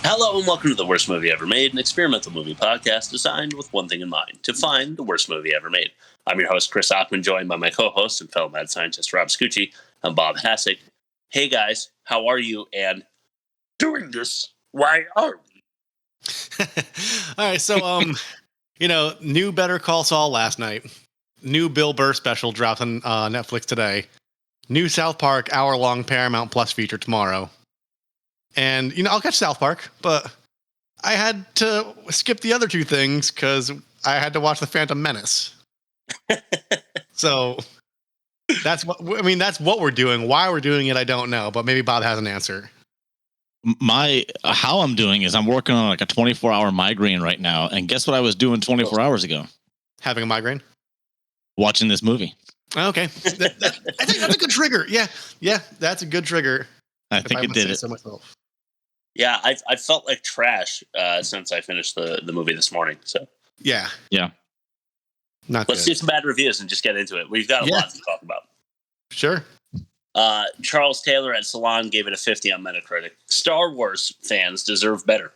Hello and welcome to The Worst Movie Ever Made, an experimental movie podcast designed with one thing in mind, to find the worst movie ever made. I'm your host, Chris Ockman, joined by my co-host and fellow mad scientist, Rob Scucci. I'm Bob Hassick. Hey guys, how are you? And doing this, why are we? All right, so, new Better Call Saul last night. New Bill Burr special dropped on Netflix today. New South Park hour-long Paramount Plus feature tomorrow. And, I'll catch South Park, but I had to skip the other two things because I had to watch The Phantom Menace. So that's what we're doing. Why we're doing it, I don't know, but maybe Bob has an answer. How I'm doing is I'm working on like a 24-hour migraine right now. And guess what I was doing 24 hours ago? Having a migraine? Watching this movie. Okay. I think that's a good trigger. Yeah, that's a good trigger. I think it did it. So myself. Yeah, I felt like trash since I finished the movie this morning. So yeah. Let's do some bad reviews and just get into it. We've got a lot to talk about. Sure. Charles Taylor at Salon gave it a 50 on Metacritic. Star Wars fans deserve better.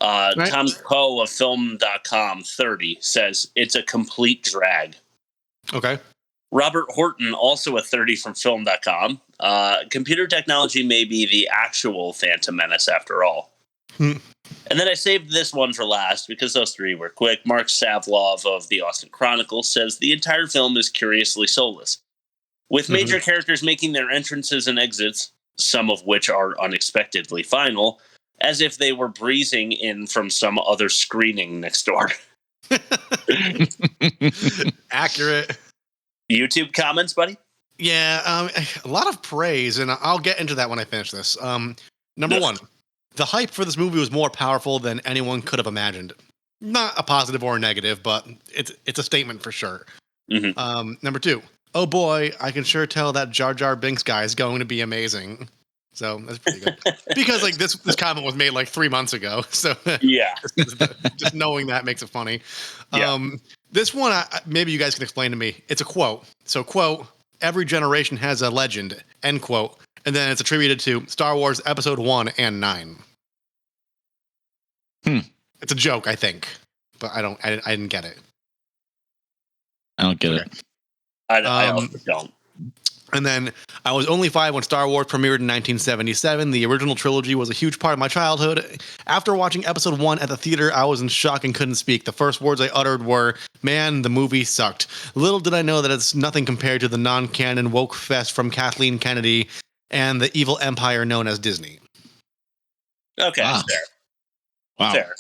Right. Tom Coe of Film.com 30 says it's a complete drag. Okay. Robert Horton, also a 30 from Film.com. Computer technology may be the actual Phantom Menace after all. And then I saved this one for last because those three were quick. Mark Savlov of the Austin Chronicle says the entire film is curiously soulless, with major characters making their entrances and exits, some of which are unexpectedly final, as if they were breezing in from some other screening next door. Accurate. YouTube comments, buddy? Yeah, a lot of praise, and I'll get into that when I finish this. Number one, the hype for this movie was more powerful than anyone could have imagined. Not a positive or a negative, but it's a statement for sure. Number two, oh boy, I can sure tell that Jar Jar Binks guy is going to be amazing. So that's pretty good. Because like this comment was made like 3 months ago. So yeah, just knowing that makes it funny. Yeah. This one, maybe you guys can explain to me. It's a quote. So quote, every generation has a legend, end quote. And then it's attributed to Star Wars Episode 1 and 9. It's a joke, I think. But I didn't get it. I don't get it. I also don't. And then I was only 5 when Star Wars premiered in 1977. The original trilogy was a huge part of my childhood. After watching Episode 1 at the theater, I was in shock and couldn't speak. The first words I uttered were, man, the movie sucked. Little did I know that it's nothing compared to the non-canon woke fest from Kathleen Kennedy and the evil empire known as Disney. Okay, fair. Wow. Fair.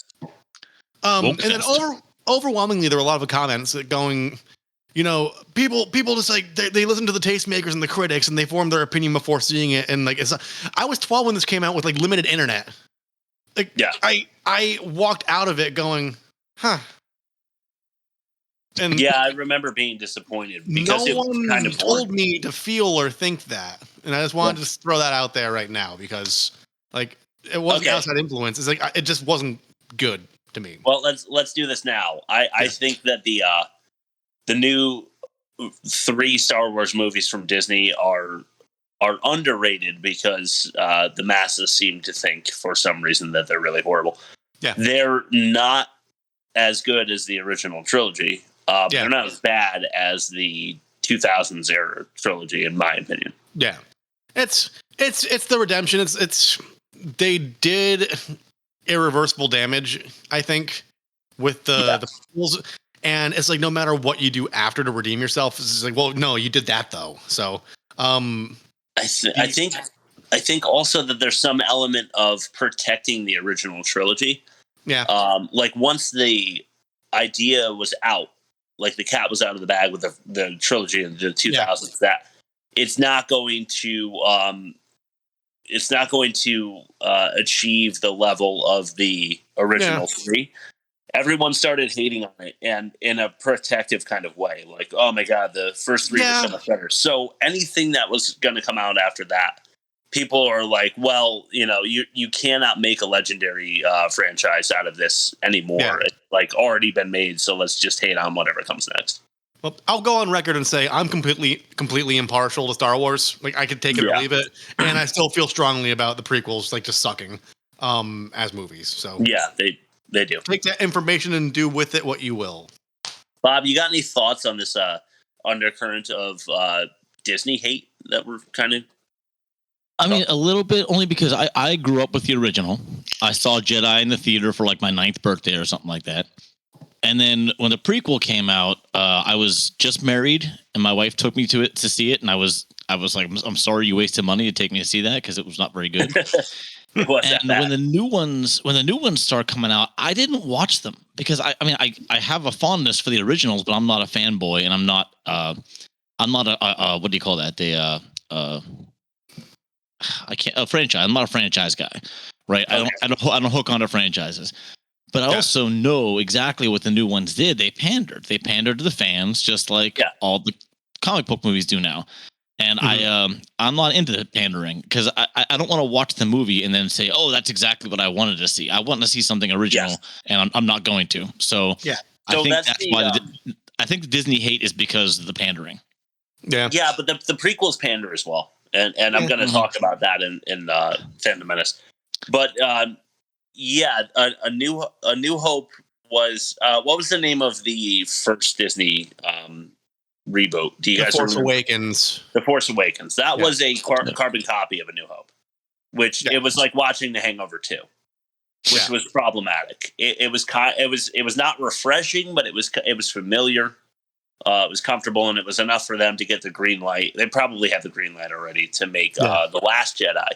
And then overwhelmingly, there were a lot of comments going... people just like they listen to the tastemakers and the critics and they form their opinion before seeing it. And like, I was 12 when this came out with like limited internet. Like, yeah, I walked out of it going, huh. And yeah, I remember being disappointed because no it was one kind of told me to feel or think that. And I just wanted to throw that out there right now because like it wasn't outside influence. It's like, it just wasn't good to me. Well, let's do this now. I think that the new 3 Star Wars movies from Disney are underrated because the masses seem to think for some reason that they're really horrible. Yeah. They're not as good as the original trilogy. They're not as bad as the 2000s era trilogy, in my opinion. Yeah. It's the redemption. It's they did irreversible damage, I think, with the fools. And it's like, no matter what you do after to redeem yourself, it's just like, well, no, you did that though. So, I think also that there's some element of protecting the original trilogy. Yeah. Like once the idea was out, like the cat was out of the bag with the trilogy in the 2000s, that it's not going to achieve the level of the original 3. Everyone started hating on it, and in a protective kind of way, like, oh my god, the first 3 were so much better. So anything that was going to come out after that, people are like, well, you cannot make a legendary franchise out of this anymore. Yeah. It's like already been made, so let's just hate on whatever comes next. Well, I'll go on record and say I'm completely impartial to Star Wars. Like, I could take it or leave it, and I still feel strongly about the prequels, like, just sucking. as movies. So yeah, they do. Take that information and do with it what you will. Bob, you got any thoughts on this undercurrent of Disney hate that we're kind of? I mean, a little bit, only because I grew up with the original. I saw Jedi in the theater for like my 9th birthday or something like that. And then when the prequel came out, I was just married, and my wife took me to it to see it, and I was like, I'm sorry you wasted money to take me to see that because it was not very good. And when the new ones start coming out, I didn't watch them because I have a fondness for the originals, but I'm not a fanboy, and I'm not a what do you call that? A franchise. I'm not a franchise guy, right? Okay. I don't hook onto franchises, but I also know exactly what the new ones did. They pandered to the fans, just like all the comic book movies do now. And I'm not into the pandering because I don't want to watch the movie and then say, oh, that's exactly what I wanted to see. I want to see something original, and I'm not going to. So I think that's why I think the Disney hate is because of the pandering. Yeah, but the prequels pander as well. And I'm going to talk about that in Phantom Menace. But a New Hope was what was the name of the first Disney reboot? Do you guys remember? The Force Awakens. That was a carbon copy of A New Hope, which it was like watching The Hangover 2, which was problematic. It was not refreshing, but it was familiar. It was comfortable, and it was enough for them to get the green light. They probably had the green light already to make The Last Jedi.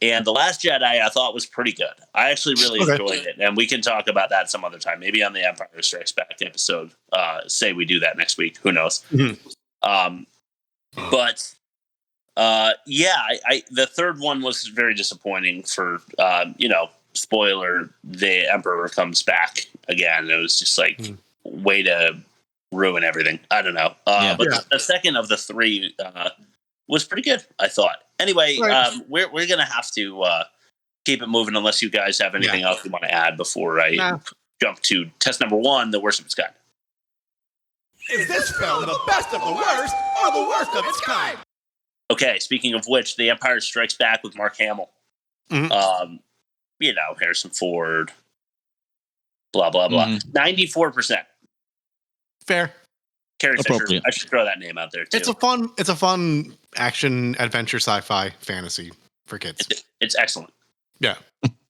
And The Last Jedi, I thought, was pretty good. I actually really enjoyed it, and we can talk about that some other time. Maybe on the Empire Strikes Back episode. Say we do that next week. Who knows? Mm-hmm. The third one was very disappointing for, spoiler, the Emperor comes back again. It was just like way to ruin everything. I don't know. The second of the three was pretty good, I thought. Anyway, we're going to have to keep it moving unless you guys have anything else you want to add before I jump to test number 1, the worst of its kind. Is this film the best of the worst or the worst of its kind? Okay, speaking of which, The Empire Strikes Back with Mark Hamill. Mm-hmm. Harrison Ford, blah, blah, blah. 94%. Fair. Carrie Fisher. I should throw that name out there too. It's a fun action adventure sci-fi fantasy for kids. It's excellent. Yeah.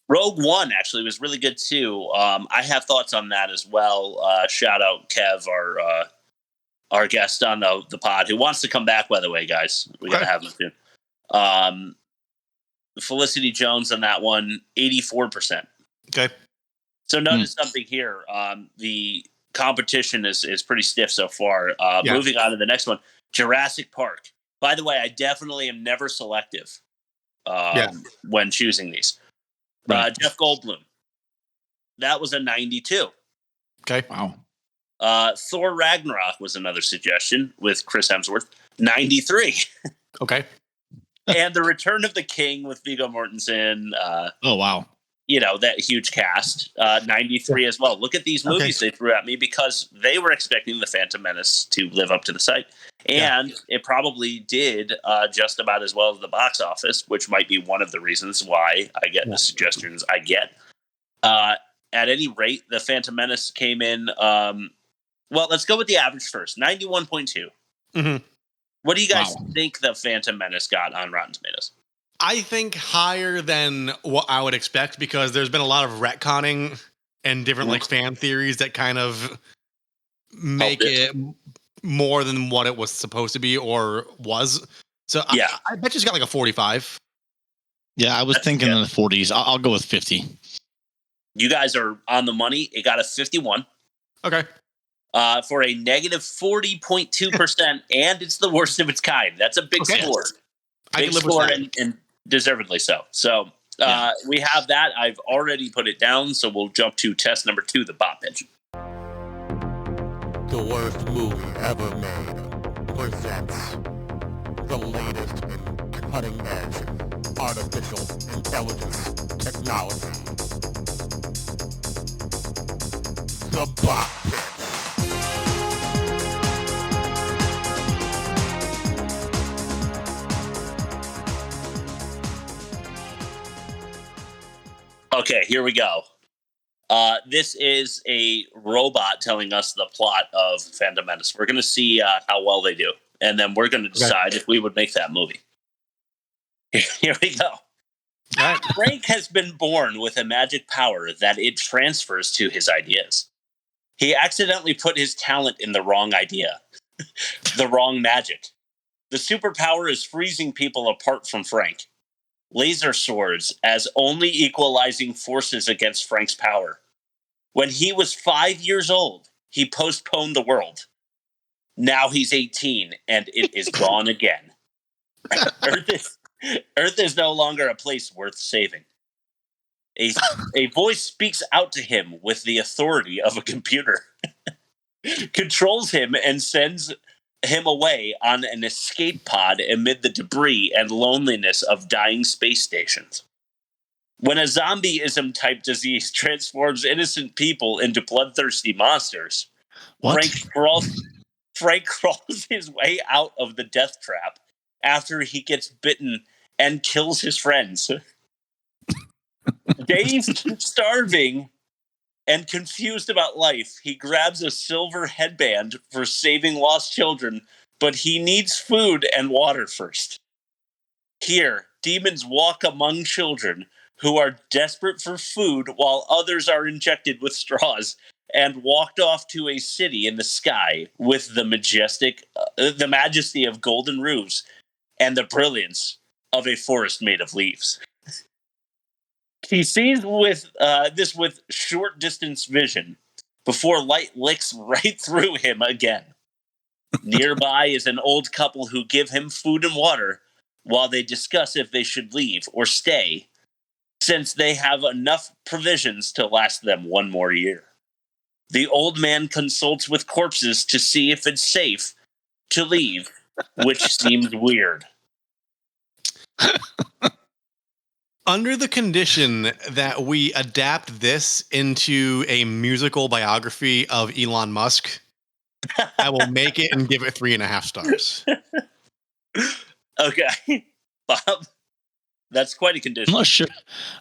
Rogue One actually was really good too. I have thoughts on that as well. Shout out Kev, our guest on the pod, who wants to come back, by the way, guys. We gotta have him soon. Felicity Jones on that one, 84%. Okay. So notice something here. The competition is pretty stiff so far. Moving on to the next one, Jurassic Park. By the way, I definitely am never selective when choosing these. Jeff Goldblum. That was a 92. Okay. Wow. Thor Ragnarok was another suggestion with Chris Hemsworth. 93. Okay. And The Return of the King with Viggo Mortensen. Oh, wow. That huge cast, 93 as well. Look at these movies they threw at me because they were expecting The Phantom Menace to live up to the hype. And it probably did just about as well as the box office, which might be one of the reasons why I get the suggestions I get. At any rate, The Phantom Menace came in. Let's go with the average first, 91.2. Mm-hmm. What do you guys think The Phantom Menace got on Rotten Tomatoes? I think higher than what I would expect because there's been a lot of retconning and different fan theories that kind of make it more than what it was supposed to be or was. So I bet you it's got like a 45. Yeah, I was thinking in the 40s. I'll go with 50. You guys are on the money. It got a 51. Okay. For a negative 40.2%, and it's the worst of its kind. That's a big score. Big score and deservedly so. So we have that. I've already put it down, so we'll jump to test number 2, the Bob pitch. The worst movie ever made presents the latest in cutting-edge artificial intelligence technology. The Bob pitch. Okay, here we go. This is a robot telling us the plot of Phantom Menace. We're going to see how well they do, and then we're going to decide if we would make that movie. Here we go. Right. Frank has been born with a magic power that it transfers to his ideas. He accidentally put his talent in the wrong idea, the wrong magic. The superpower is freezing people apart from Frank. Laser swords as only equalizing forces against Frank's power. When he was 5 years old, he postponed the world. Now he's 18, and it is gone again. Earth is no longer a place worth saving. A voice speaks out to him with the authority of a computer, controls him, and sends him away on an escape pod amid the debris and loneliness of dying space stations. When a zombieism-type disease transforms innocent people into bloodthirsty monsters, Frank crawls his way out of the death trap after he gets bitten and kills his friends. Dazed, starving, and confused about life, he grabs a silver headband for saving lost children, but he needs food and water first. Here, demons walk among children who are desperate for food while others are injected with straws and walked off to a city in the sky with the majesty of golden roofs and the brilliance of a forest made of leaves. He sees this with short distance vision before light licks right through him again. Nearby is an old couple who give him food and water while they discuss if they should leave or stay, since they have enough provisions to last them one more year. The old man consults with corpses to see if it's safe to leave, which seems weird. Under the condition that we adapt this into a musical biography of Elon Musk, I will make it and give it 3.5 stars. Okay, Bob, that's quite a condition.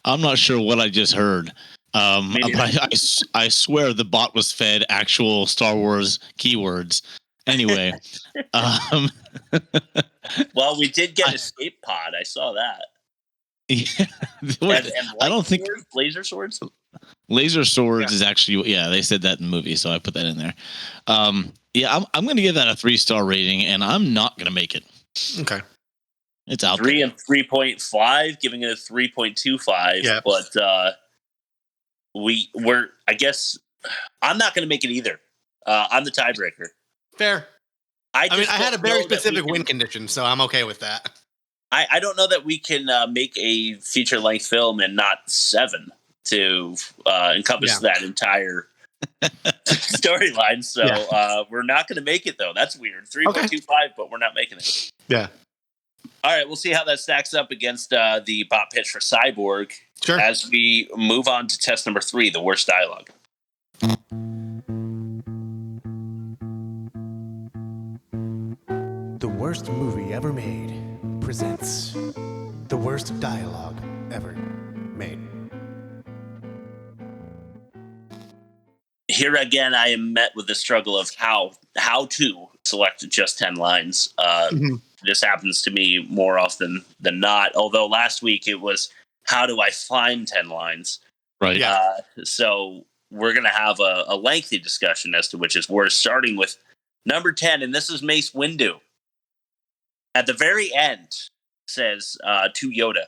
I'm not sure what I just heard. I swear the bot was fed actual Star Wars keywords. Anyway, well, we did get escape pod. I saw that. Yeah, and I don't think laser swords. Laser swords is actually they said that in the movie, so I put that in there. I'm going to give that a 3-star rating, and I'm not going to make it. Okay, it's out 3 and 3.5, giving it a 3.25. Yeah, but we're. I guess I'm not going to make it either. I'm the tiebreaker. Fair. I had a very specific win condition, so I'm okay with that. I don't know that we can make a feature-length film and not 7 to encompass that entire storyline. So we're not going to make it, though. That's weird. 3.25, but we're not making it. Yeah. All right, we'll see how that stacks up against the bot pitch for Cyborg as we move on to test number 3, the worst dialogue. The worst movie ever made presents the worst dialogue ever made. Here again, I am met with the struggle of how to select just 10 lines. This happens to me more often than not, although last week it was how do I find 10 lines? Right. So we're going to have a lengthy discussion as to which is worse, starting with number 10, and this is Mace Windu. At the very end, says to Yoda,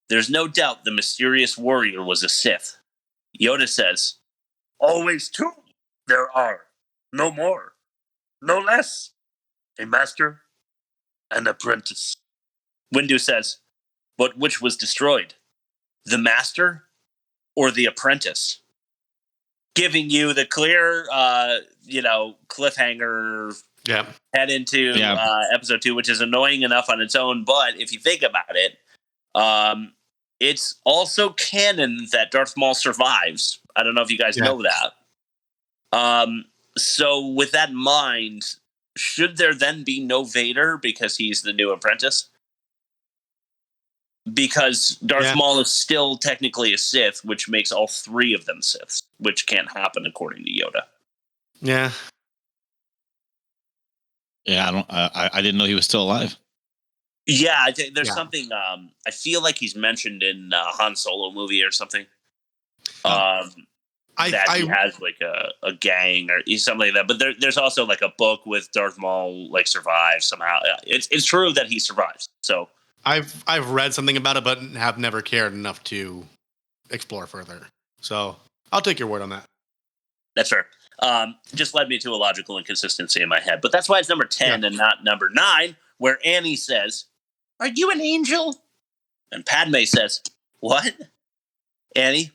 "There's no doubt the mysterious warrior was a Sith." Yoda says, "Always two there are, no more, no less, a master and apprentice." Windu says, "But which was destroyed, the master or the apprentice?" Giving you the clear, cliffhanger. Yeah. Head into episode 2, which is annoying enough on its own. But if you think about it, it's also canon that Darth Maul survives. I don't know if you guys know that. So with that in mind, should there then be no Vader because he's the new apprentice? Because Darth Maul is still technically a Sith, which makes all three of them Siths, which can't happen according to Yoda. Yeah. Yeah, I didn't know he was still alive. Yeah, there's something. I feel like he's mentioned in a Han Solo movie or something. That he has like a gang or something like that. But there's also like a book with Darth Maul like survives somehow. It's true that he survives. So I've read something about it, but have never cared enough to explore further. So I'll take your word on that. That's fair. Just led me to a logical inconsistency in my head. But that's why it's number 10 and not number 9, where Annie says, "Are you an angel?" And Padme says, "What?" Annie,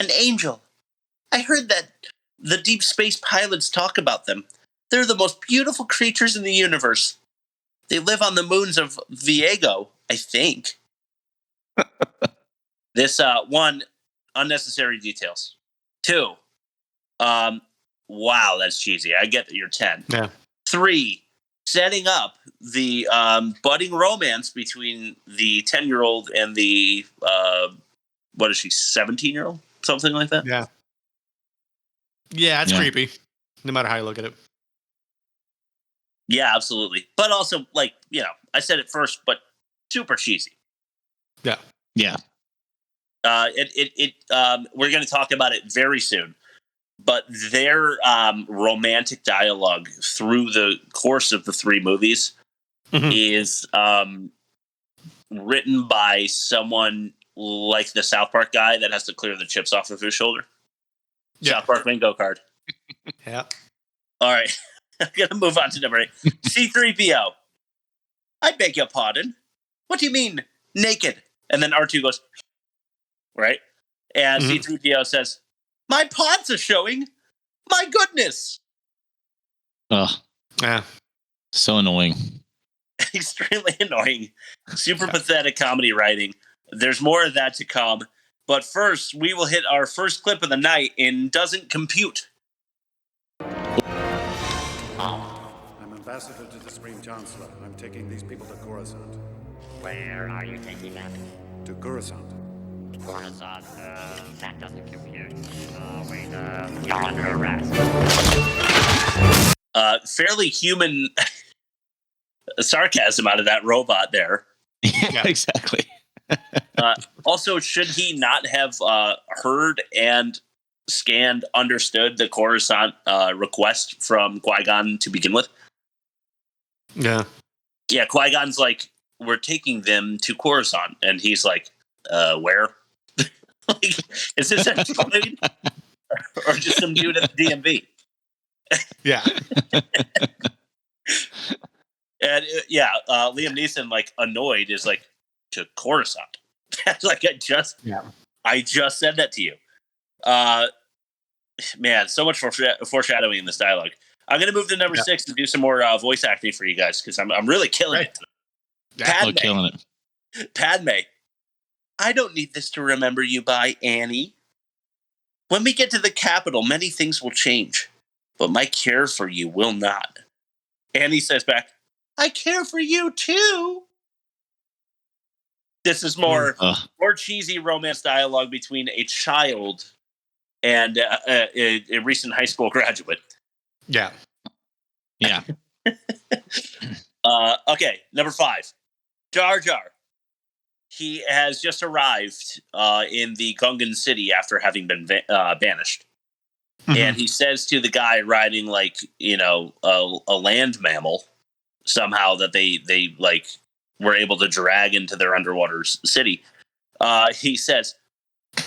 "An angel. I heard that the deep space pilots talk about them. They're the most beautiful creatures in the universe. They live on the moons of Viego, I think." This, 1, unnecessary details. 2, wow, that's cheesy. I get that you're 10. Yeah. 3, setting up the budding romance between the 10-year-old and the, 17-year-old? Something like that? Yeah. Yeah, it's creepy, no matter how you look at it. Yeah, absolutely. But also, like, I said it first, but super cheesy. Yeah. Yeah. We're going to talk about it very soon. But their romantic dialogue through the course of the 3 movies is written by someone like the South Park guy that has to clear the chips off of his shoulder. Yeah. South Park bingo card. Yeah. All right. I'm going to move on to number 8. C-3PO. "I beg your pardon. What do you mean, naked?" And then R2 goes, right? And C-3PO says, "My pods are showing. My goodness." Oh, yeah. So annoying. Extremely annoying. Super pathetic comedy writing. There's more of that to come. But first, we will hit our first clip of the night in Doesn't Compute. I'm ambassador to the Supreme Chancellor. I'm taking these people to Coruscant. Where are you taking them? To Coruscant. Coruscant, that doesn't compute. Wait, you're under arrest. Fairly human sarcasm out of that robot there. Yeah, exactly. Also, should he not have heard and understood the Coruscant request from Qui-Gon to begin with? Yeah. Yeah, Qui-Gon's like, "We're taking them to Coruscant." And he's like, where? Like, is this a droid? Or just some dude at the DMV? Yeah. And Liam Neeson, like, annoyed, is like, "To Coruscant." Like, I just said that to you. Man, so much foreshadowing in this dialogue. I'm going to move to number 6 and do some more voice acting for you guys, because I'm really killing it. Padme. Killing it. Padme. "I don't need this to remember you by, Annie. When we get to the capital, many things will change, but my care for you will not." Annie says back, "I care for you too." This is more cheesy romance dialogue between a child and a recent high school graduate. Yeah. Yeah. Okay, number 5. Jar Jar. He has just arrived in the Gungan city after having been banished. And he says to the guy riding, like, a land mammal, somehow that they like were able to drag into their underwater city. He says,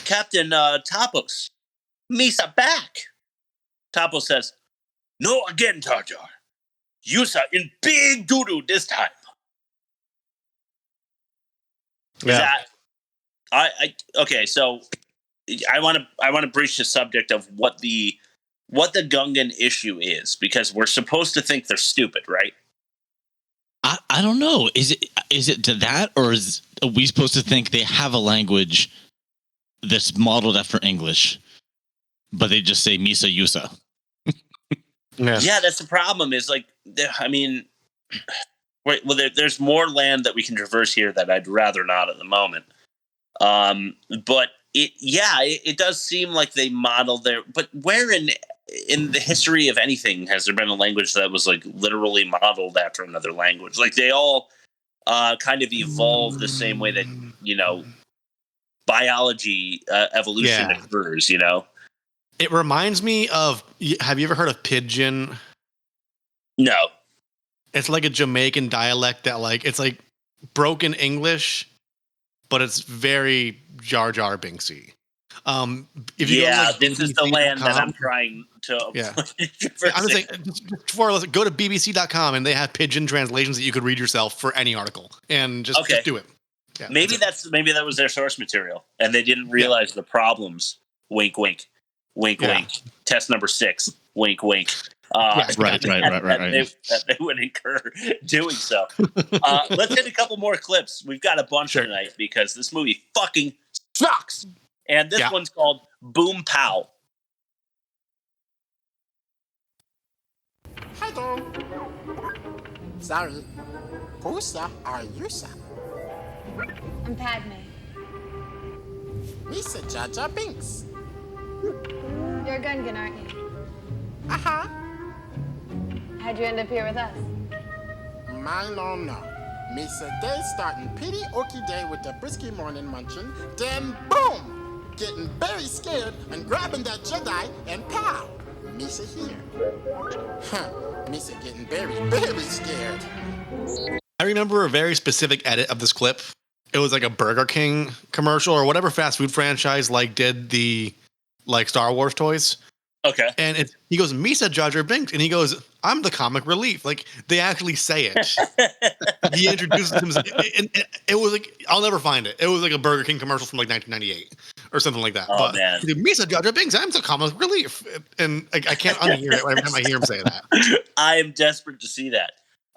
"Captain Tapos, Misa back." Tapos says, "No again, Jar Jar. Yusa in big doo-doo this time." Yeah. Okay, so I want to breach the subject of what the Gungan issue is, because we're supposed to think they're stupid, right? I don't know. Is it to that, or are we supposed to think they have a language that's modeled after English, but they just say Misa Yusa? Yeah, that's the problem. Is like, I mean, Wait, well, there's more land that we can traverse here that I'd rather not at the moment. But it does seem like they modeled their. But where in the history of anything has there been a language that was like literally modeled after another language? Like they all kind of evolve the same way that biology evolution occurs. It reminds me of. Have you ever heard of pidgin? No. It's like a Jamaican dialect that it's like broken English, but it's very Jar Jar Binksy. If you this is the land that I'm trying to. Yeah, I'm just saying. Before, go to BBC.com and they have pidgin translations that you could read yourself for any article, and just do it. Yeah, maybe that was their source material, and they didn't realize the problems. Wink, wink, wink, wink. Test number 6. Wink, wink. Right. That they would incur doing so. Let's hit a couple more clips. We've got a bunch tonight because this movie fucking sucks. And this one's called Boom Pow. Hello. Sorry. Who's are you, sir? I'm Padme. Lisa Jar Jar Binks. You're a Gungan, aren't you? Uh-huh. How'd you end up here with us? Mine don't know. Me said day starting pity okie day with the brisky morning munchin', then boom! Getting very scared and grabbing that Jedi and pow! Misa here. Misa getting very, very scared. I remember a very specific edit of this clip. It was like a Burger King commercial or whatever fast food franchise did the Star Wars toys. Okay. And he goes, Misa Jar Jar Binks. And he goes, I'm the comic relief. They actually say it. He introduces himself. And it was I'll never find it. It was like a Burger King commercial from 1998 or something like that. Oh, man. Misa Jar Jar Binks, I'm the comic relief. And I can't unhear it every time I hear him say that. I am desperate to see that.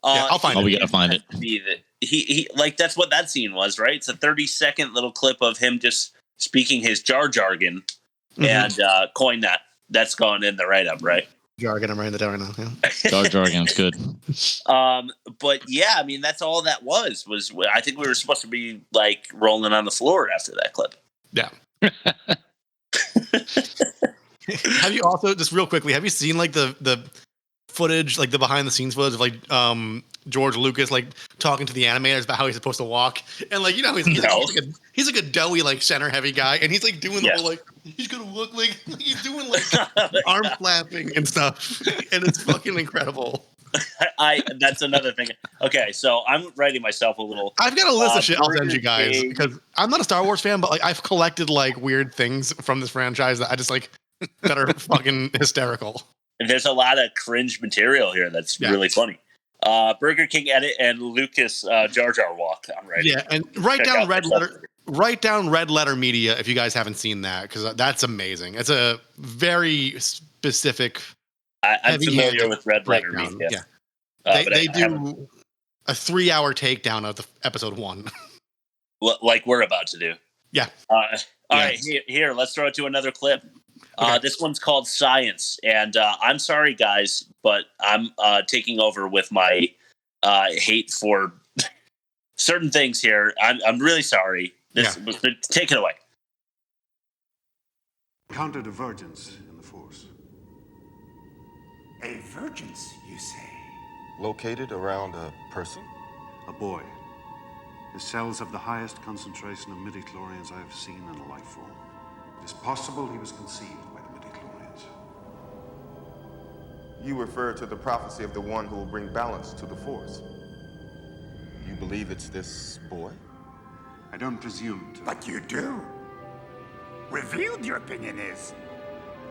I'll find it. We gotta find it. He that's what that scene was, right? It's a 30-second little clip of him just speaking his Jar Jargon and coin that. That's going in the write-up, right? Jargon, I'm writing that down right now. Yeah. Jar Jargon's good. But yeah, I mean, that's all that was. I think we were supposed to be rolling on the floor after that clip. Yeah. Have you also, just real quickly, have you seen the footage, the behind the scenes footage of George Lucas talking to the animators about how he's supposed to walk, and he's like a doughy center heavy guy, and he's doing the whole he's gonna look he's doing arm flapping and stuff, and it's fucking incredible. That's another thing. Okay, so I'm writing myself a little. I've got a list of shit I'll send you guys because I'm not a Star Wars fan, but I've collected weird things from this franchise that I just that are fucking hysterical. There's a lot of cringe material here that's really funny. Burger King edit and Lucas Jar Jar walk. I'm ready. Yeah, and write down Red Letter Media if you guys haven't seen that, because that's amazing. It's a very specific. I'm familiar with Red Letter Media. Yeah, they do a 3-hour takedown of the episode 1, like we're about to do. Yeah. All right, here. Let's throw it to another clip. Okay. This one's called Science, and I'm sorry, guys, but I'm taking over with my hate for certain things here. I'm really sorry. Take it away. Encountered a divergence in the Force. A divergence, you say? Located around a person? A boy. His cells have the highest concentration of midichlorians I have seen in a life form. It is possible he was conceived by the midichlorians. You refer to the prophecy of the one who will bring balance to the Force. You believe it's this boy? I don't presume to. But you do. Revealed your opinion is.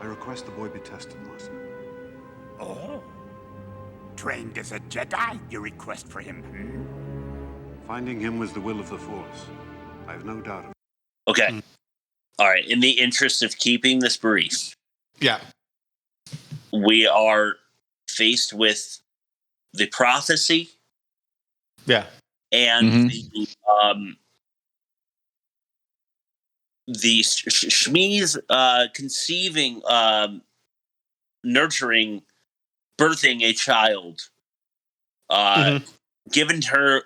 I request the boy be tested, Master. Oh. Trained as a Jedi, you request for him. Finding him was the will of the Force. I have no doubt of it. Okay. All right. In the interest of keeping this brief. Yeah. We are faced with the prophecy. Yeah. And the Shmi's conceiving, nurturing, birthing a child given to her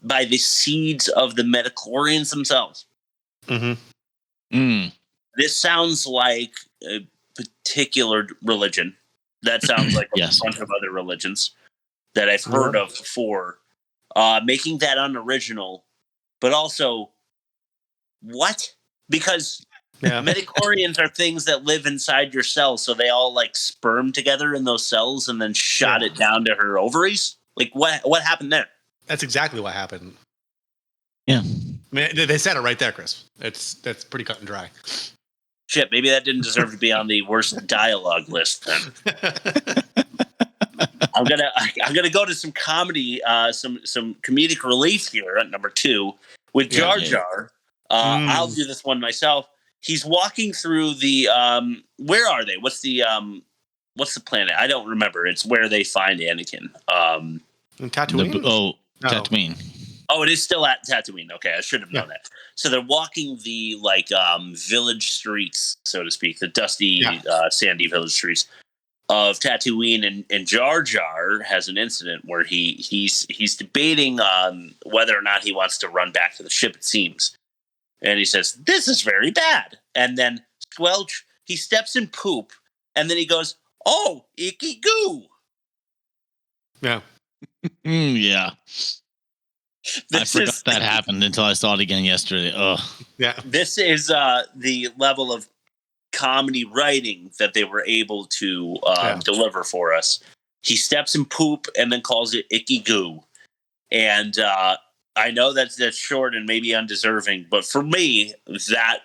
by the seeds of the midichlorians themselves. This sounds like a particular religion. That sounds like a bunch of other religions that I've heard of before. Making that unoriginal, but also, what? Because midichlorians are things that live inside your cells, so they all like sperm together in those cells and then shot it down to her ovaries. Like, what happened there? That's exactly what happened. Yeah, I mean, they said it right there, Chris. That's pretty cut and dry. Shit, maybe that didn't deserve to be on the worst dialogue list then. I'm gonna go to some comedy, some comedic relief here at number 2 with Jar Jar. I'll do this one myself. He's walking through the where are they? What's the planet? I don't remember. It's where they find Anakin. Tatooine. Tatooine. Oh, it is still at Tatooine. Okay, I should have known that. So they're walking the village streets, so to speak, the dusty, sandy village streets of Tatooine, and Jar Jar has an incident where he's debating whether or not he wants to run back to the ship. It seems, and he says, "This is very bad." And then squelch, he steps in poop, and then he goes, "Oh, icky goo." Yeah. Yeah. I forgot that happened until I saw it again yesterday. Ugh. Yeah. This is the level of comedy writing that they were able to deliver for us. He steps in poop and then calls it icky goo. And I know that's short and maybe undeserving, but for me, that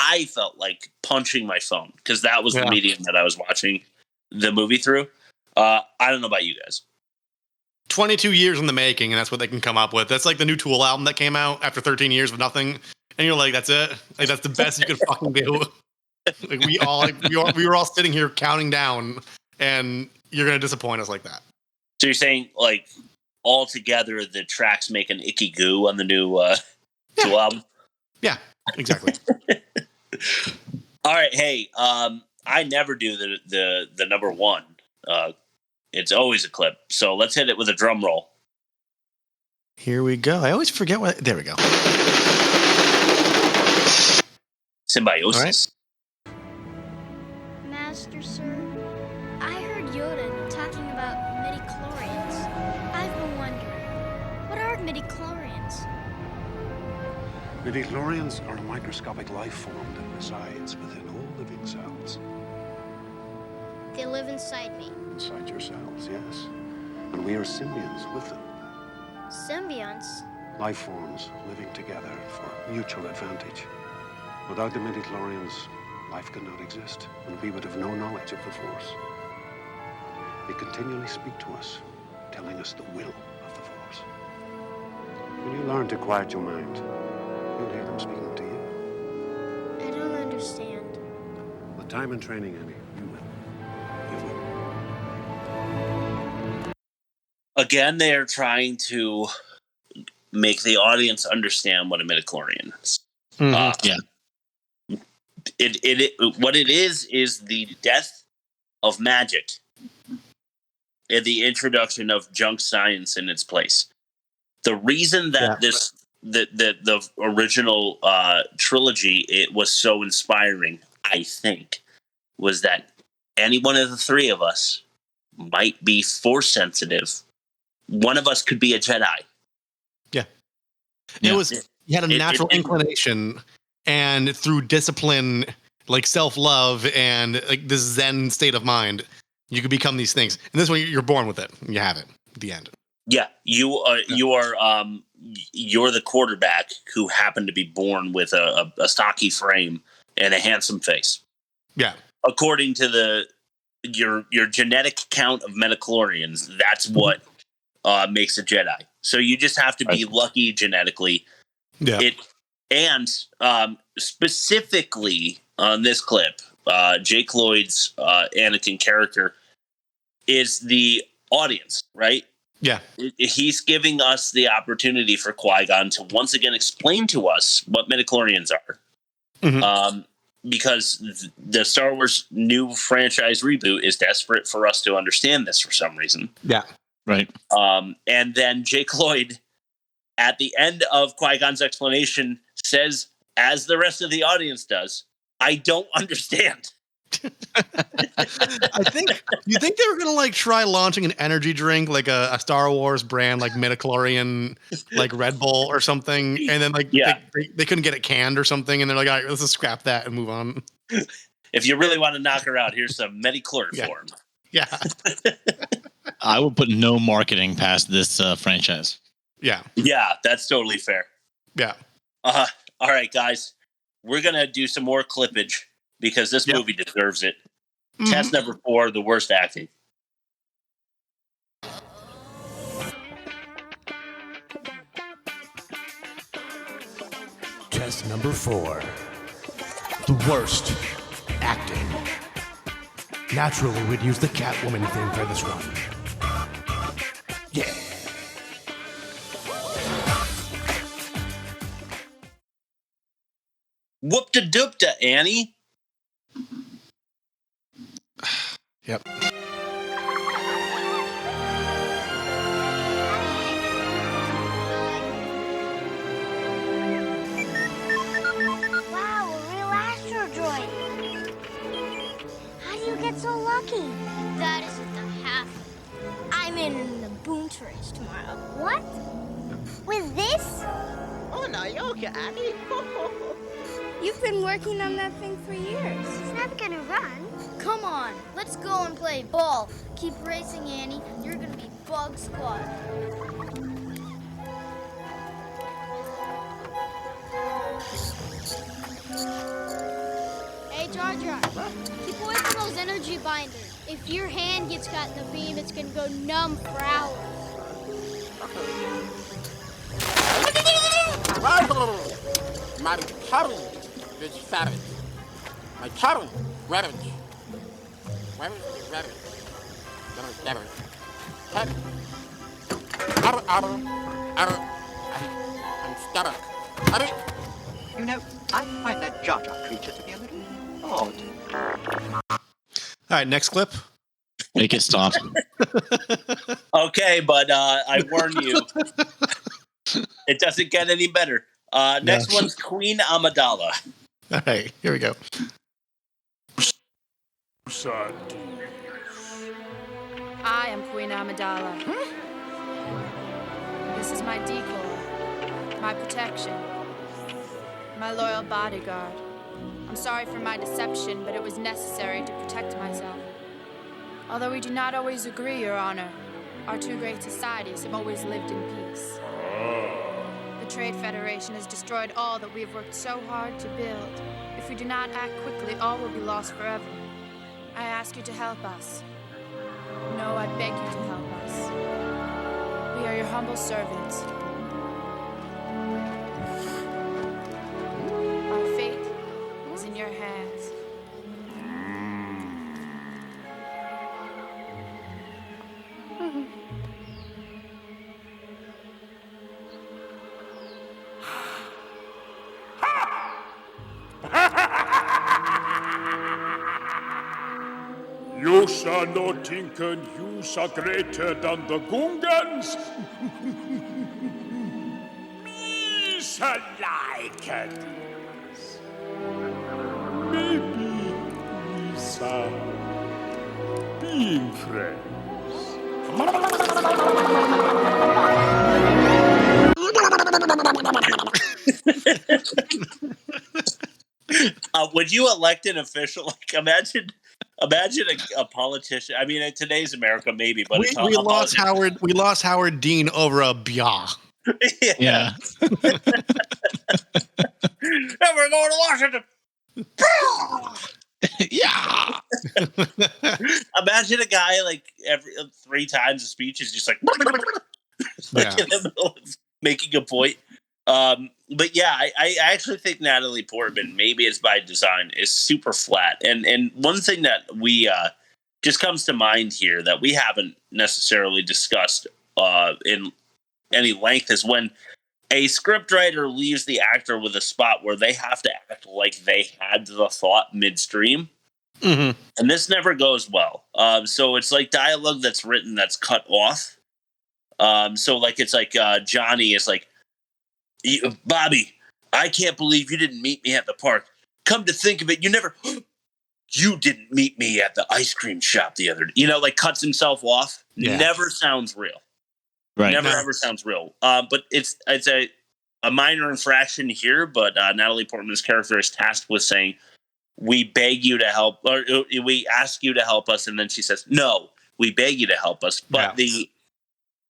I felt like punching my phone because that was the medium that I was watching the movie through. I don't know about you guys. 22 years in the making, and that's what they can come up with. That's like the new Tool album that came out after 13 years with nothing, and you're like, that's it. Like that's the best you could fucking do. Like we were all sitting here counting down, and you're gonna disappoint us like that. So you're saying like all together the tracks make an icky goo on the new Tool album? Yeah, exactly. All right, hey, I never do the number 1. It's always a clip. So let's hit it with a drum roll. Here we go. I always forget what. There we go. Symbiosis. Right. Master, sir, I heard Yoda talking about midichlorians. I've been wondering, what are midichlorians? Midichlorians are a microscopic life form that resides within all living cells. They live inside me. Inside your cells, yes. And we are symbionts with them. Symbionts? Life forms living together for mutual advantage. Without the midichlorians, life could not exist, and we would have no knowledge of the Force. They continually speak to us, telling us the will of the Force. When you learn to quiet your mind, you'll hear them speaking to you. I don't understand. With time and training, Annie, you will. You will. Again, they are trying to make the audience understand what a midichlorian is. What it is the death of magic and the introduction of junk science in its place. The reason that the original trilogy, it was so inspiring, I think, was that any one of the three of us might be Force sensitive. One of us could be a Jedi. Yeah. You had a natural inclination, and through discipline, like self-love and like this Zen state of mind, you could become these things. And this one, you're born with it. You have it at the end. Yeah, you're the quarterback who happened to be born with a stocky frame and a handsome face. Yeah. According to your genetic count of midichlorians, that's what makes a Jedi. So you just have to be lucky genetically. Yeah. Specifically on this clip, Jake Lloyd's Anakin character is the audience, right? Yeah. He's giving us the opportunity for Qui-Gon to once again explain to us what midichlorians are. Mm-hmm. Because the Star Wars new franchise reboot is desperate for us to understand this for some reason. Yeah. Right. And then Jake Lloyd, at the end of Qui-Gon's explanation, says, as the rest of the audience does, I don't understand. I think you think they were gonna like try launching an energy drink like a Star Wars brand like midichlorian like Red Bull or something, and then like they couldn't get it canned or something, and they're like, all right, let's just scrap that and move on. If you really want to knock her out, here's some medichloroform. Yeah. I would put no marketing past this franchise. Yeah. Yeah, that's totally fair. Yeah. All right, guys, we're gonna do some more clippage because this movie deserves it. Mm-hmm. Test number 4, the worst acting. Test number 4, the worst acting. Naturally, we'd use the Catwoman theme for this run. Yeah. Whoop-da-doop-da, Annie. Yep. Wow, a real astro droid. How do you get so lucky? That isn't the half. I'm in the boons race tomorrow. What? With this? Oh, no, you're okay, Annie. You've been working on that thing for years. It's never gonna run. Come on, let's go and play ball. Keep racing, Annie. You're gonna be Bug Squad. Hey, Jar Jar. Keep away from those energy binders. If your hand gets caught in the beam, it's gonna go numb for hours. My current is savage. My current revenge. Revenge. I'm stuck. You know, I find that Jar Jar creature to be a little odd. All right, next clip. Make it stop. Okay, but I warn you, it doesn't get any better. Next one's Queen Amidala. All right, here we go. I am Queen Amidala. This is my decoy, my protection, my loyal bodyguard. I'm sorry for my deception, but it was necessary to protect myself. Although we do not always agree, Your Honor, our two great societies have always lived in peace. The Trade Federation has destroyed all that we have worked so hard to build. If we do not act quickly, all will be lost forever. I ask you to help us. No, I beg you to help us. We are your humble servants. Our fate is in your hands. You shall not think you are greater than the Gungans. Me shall like this. Maybe we shall being friends. Would you elect an official? Like, imagine a politician. I mean, in today's America, maybe, but we lost Howard. We lost Howard Dean over a bia. Yeah. And we're going to Washington. Yeah. Imagine a guy like every 3 times a speech is just like, like in the middle of making a point. But yeah, I actually think Natalie Portman, maybe it's by design, is super flat. And one thing that we just comes to mind here that we haven't necessarily discussed in any length is when a scriptwriter leaves the actor with a spot where they have to act like they had the thought midstream. Mm-hmm. And this never goes well. So it's like dialogue that's written that's cut off. So like it's like Johnny is like, Bobby, I can't believe you didn't meet me at the park. Come to think of it, you didn't meet me at the ice cream shop the other day. Like cuts himself off. Yeah. Never sounds real. Right. Never ever sounds real. But it's a minor infraction here, but Natalie Portman's character is tasked with saying, we beg you to help, or we ask you to help us. And then she says, no, we beg you to help us. But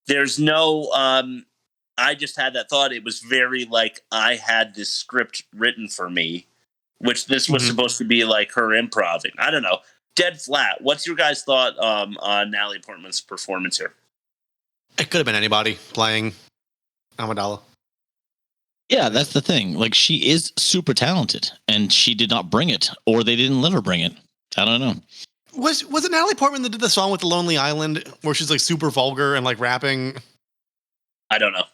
there's no, I just had that thought. It was very like I had this script written for me, which this was supposed to be like her improving. I don't know. Dead flat. What's your guys' thought on Natalie Portman's performance here? It could have been anybody playing Amidala. Yeah, that's the thing. Like, she is super talented, and she did not bring it, or they didn't let her bring it. I don't know. Was it Natalie Portman that did the song with the Lonely Island, where she's like super vulgar and like rapping? I don't know.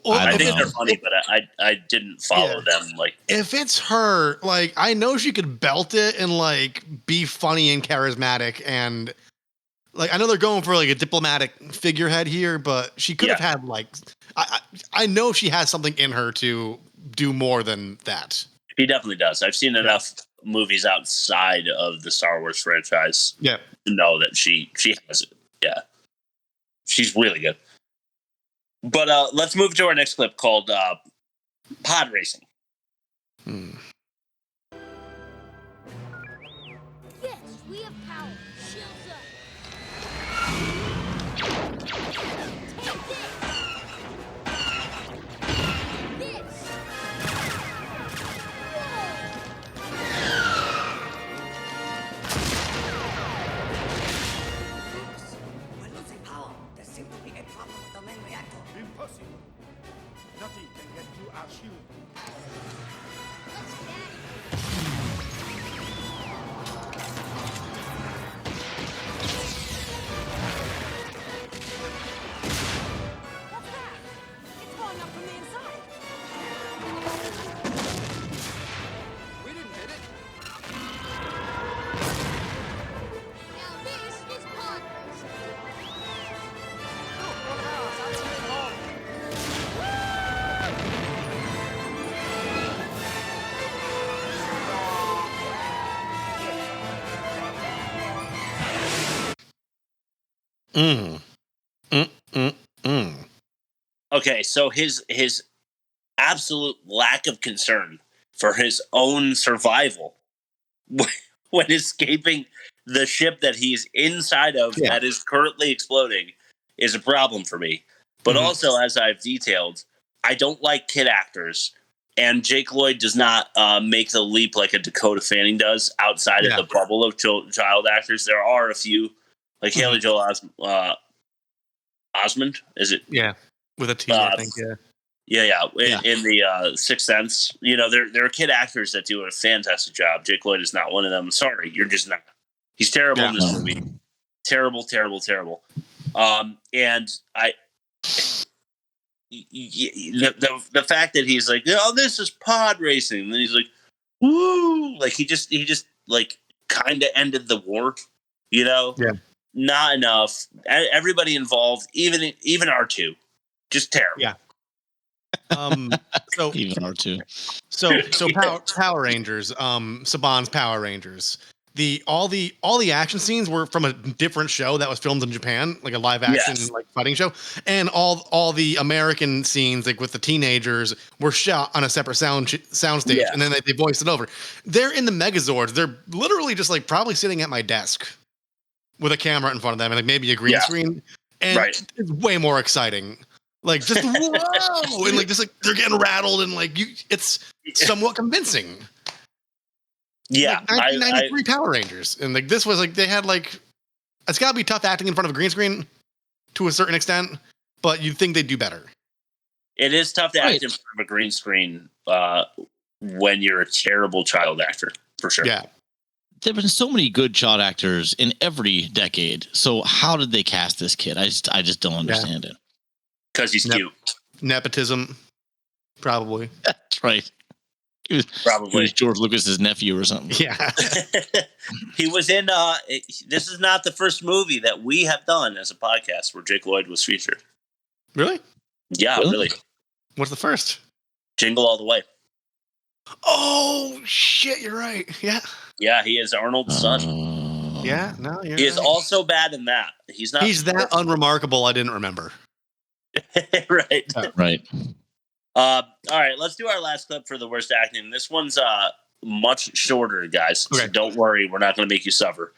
I think they're funny, but I didn't follow them. Like, if it's her, like, I know she could belt it and like be funny and charismatic, and like I know they're going for like a diplomatic figurehead here, but she could have had like I know she has something in her to do more than that. She definitely does. I've seen enough movies outside of the Star Wars franchise to know that she has it. Yeah, she's really good. But let's move to our next clip called Pod Racing. Yes, we have power. Shields up. Take this. We're losing power. There seems to be a problem with the main reactor. Impossible. Nothing can get through our shield. It's going up from the inside. We didn't hit it. Now this is pod racing. Okay, so his absolute lack of concern for his own survival when escaping the ship that he's inside of that is currently exploding is a problem for me. But also, as I've detailed, I don't like kid actors, and Jake Lloyd does not make the leap like a Dakota Fanning does outside of the bubble of child actors. There are a few, like Haley Joel Osment, is it? Yeah, with a T, I think. Yeah. In the Sixth Sense, there are kid actors that do a fantastic job. Jake Lloyd is not one of them. Sorry, you're just not. He's terrible in this movie. Terrible. And the fact that he's like, oh, this is pod racing, and then he's like, woo, like he just like kind of ended the war, Not enough. Everybody involved, even R2, just terrible. Yeah. So even R2. So Power Rangers, Saban's Power Rangers. All the action scenes were from a different show that was filmed in Japan, like a live action like fighting show, and all the American scenes, like with the teenagers, were shot on a separate soundstage, and then they voiced it over. They're in the Megazords. They're literally just like probably sitting at my desk with a camera in front of them and like maybe a green screen, and it's way more exciting. Like just whoa, and like just like they're getting rattled and like it's somewhat convincing. Yeah, like 1993 Power Rangers, and like this was like they had like it's got to be tough acting in front of a green screen to a certain extent, but you'd think they'd do better. It is tough to act in front of a green screen when you're a terrible child actor, for sure. Yeah, there have been so many good child actors in every decade. So how did they cast this kid? I just don't understand it. Because he's cute. Nepotism, probably. That's right. He was George Lucas's nephew or something. Yeah. He was in this is not the first movie that we have done as a podcast where Jake Lloyd was featured. Really? Yeah, really. What's the first? Jingle All the Way. Oh shit! You're right. Yeah. Yeah, he is Arnold's son. Yeah. No, you're He is right. also bad in that. He's not. He's that unremarkable. I didn't remember. Right. Right. All right, let's do our last clip for the worst acting. This one's much shorter, guys. So don't worry, we're not going to make you suffer.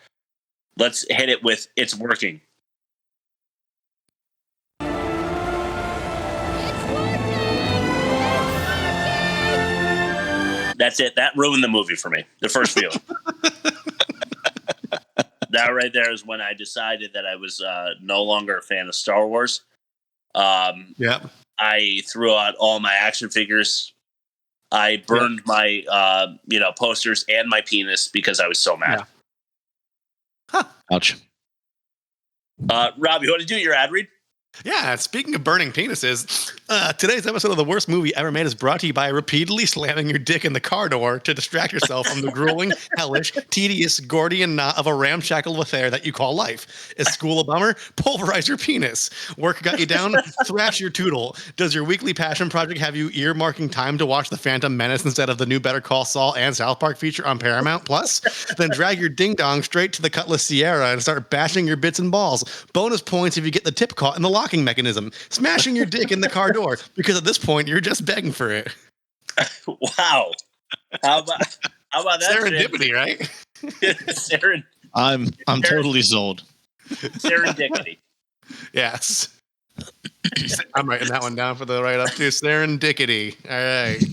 Let's hit it with "It's Working." That's it. That ruined the movie for me. The first viewing. That right there is when I decided that I was no longer a fan of Star Wars. Yeah. I threw out all my action figures. I burned my posters and my penis because I was so mad. Yeah. Ouch. Rob, you want to do your ad read? Yeah, speaking of burning penises, today's episode of The Worst Movie Ever Made is brought to you by repeatedly slamming your dick in the car door to distract yourself from the grueling, hellish, tedious, Gordian knot of a ramshackle affair that you call life. Is school a bummer? Pulverize your penis. Work got you down? Thrash your tootle. Does your weekly passion project have you earmarking time to watch The Phantom Menace instead of the new Better Call Saul and South Park feature on Paramount Plus? Then drag your ding-dong straight to the Cutlass Sierra and start bashing your bits and balls. Bonus points if you get the tip caught in the locking mechanism, smashing your dick in the car door, because at this point you're just begging for it. Wow. How about that? Serendipity, right? I'm totally sold. Serendicity. Yes. I'm writing that one down for the write-up too. Serendicity. All right.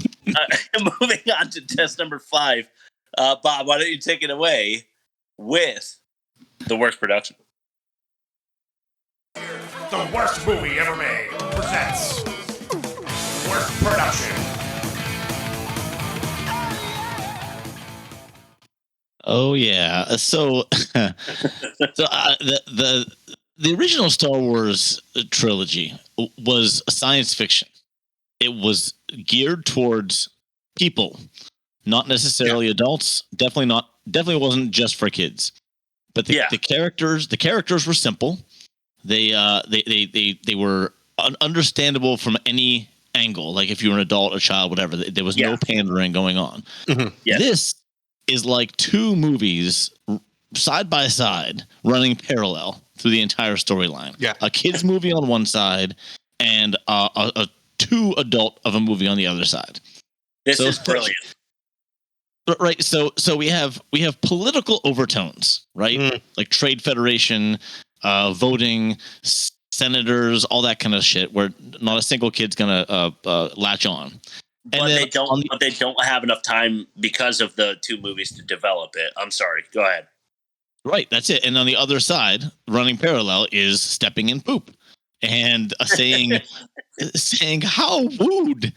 Moving on to test number 5. Bob, why don't you take it away with the worst production? The Worst Movie Ever Made presents Worst Production. Oh yeah. So, the original Star Wars trilogy was science fiction. It was geared towards people, not necessarily adults. Definitely wasn't just for kids. But the characters were simple. They were understandable from any angle. Like if you were an adult, a child, whatever, there was no pandering going on. Mm-hmm. Yes. This is like 2 movies side by side running parallel through the entire storyline. Yeah. A kid's movie on one side and a 2 adult of a movie on the other side. This is brilliant. Right. So we have political overtones, right? Like trade federation, voting, senators, all that kind of shit, where not a single kid's gonna latch on. But they don't have enough time because of the 2 movies to develop it. I'm sorry. Go ahead. Right, that's it. And on the other side, running parallel is stepping in poop and saying how wooed,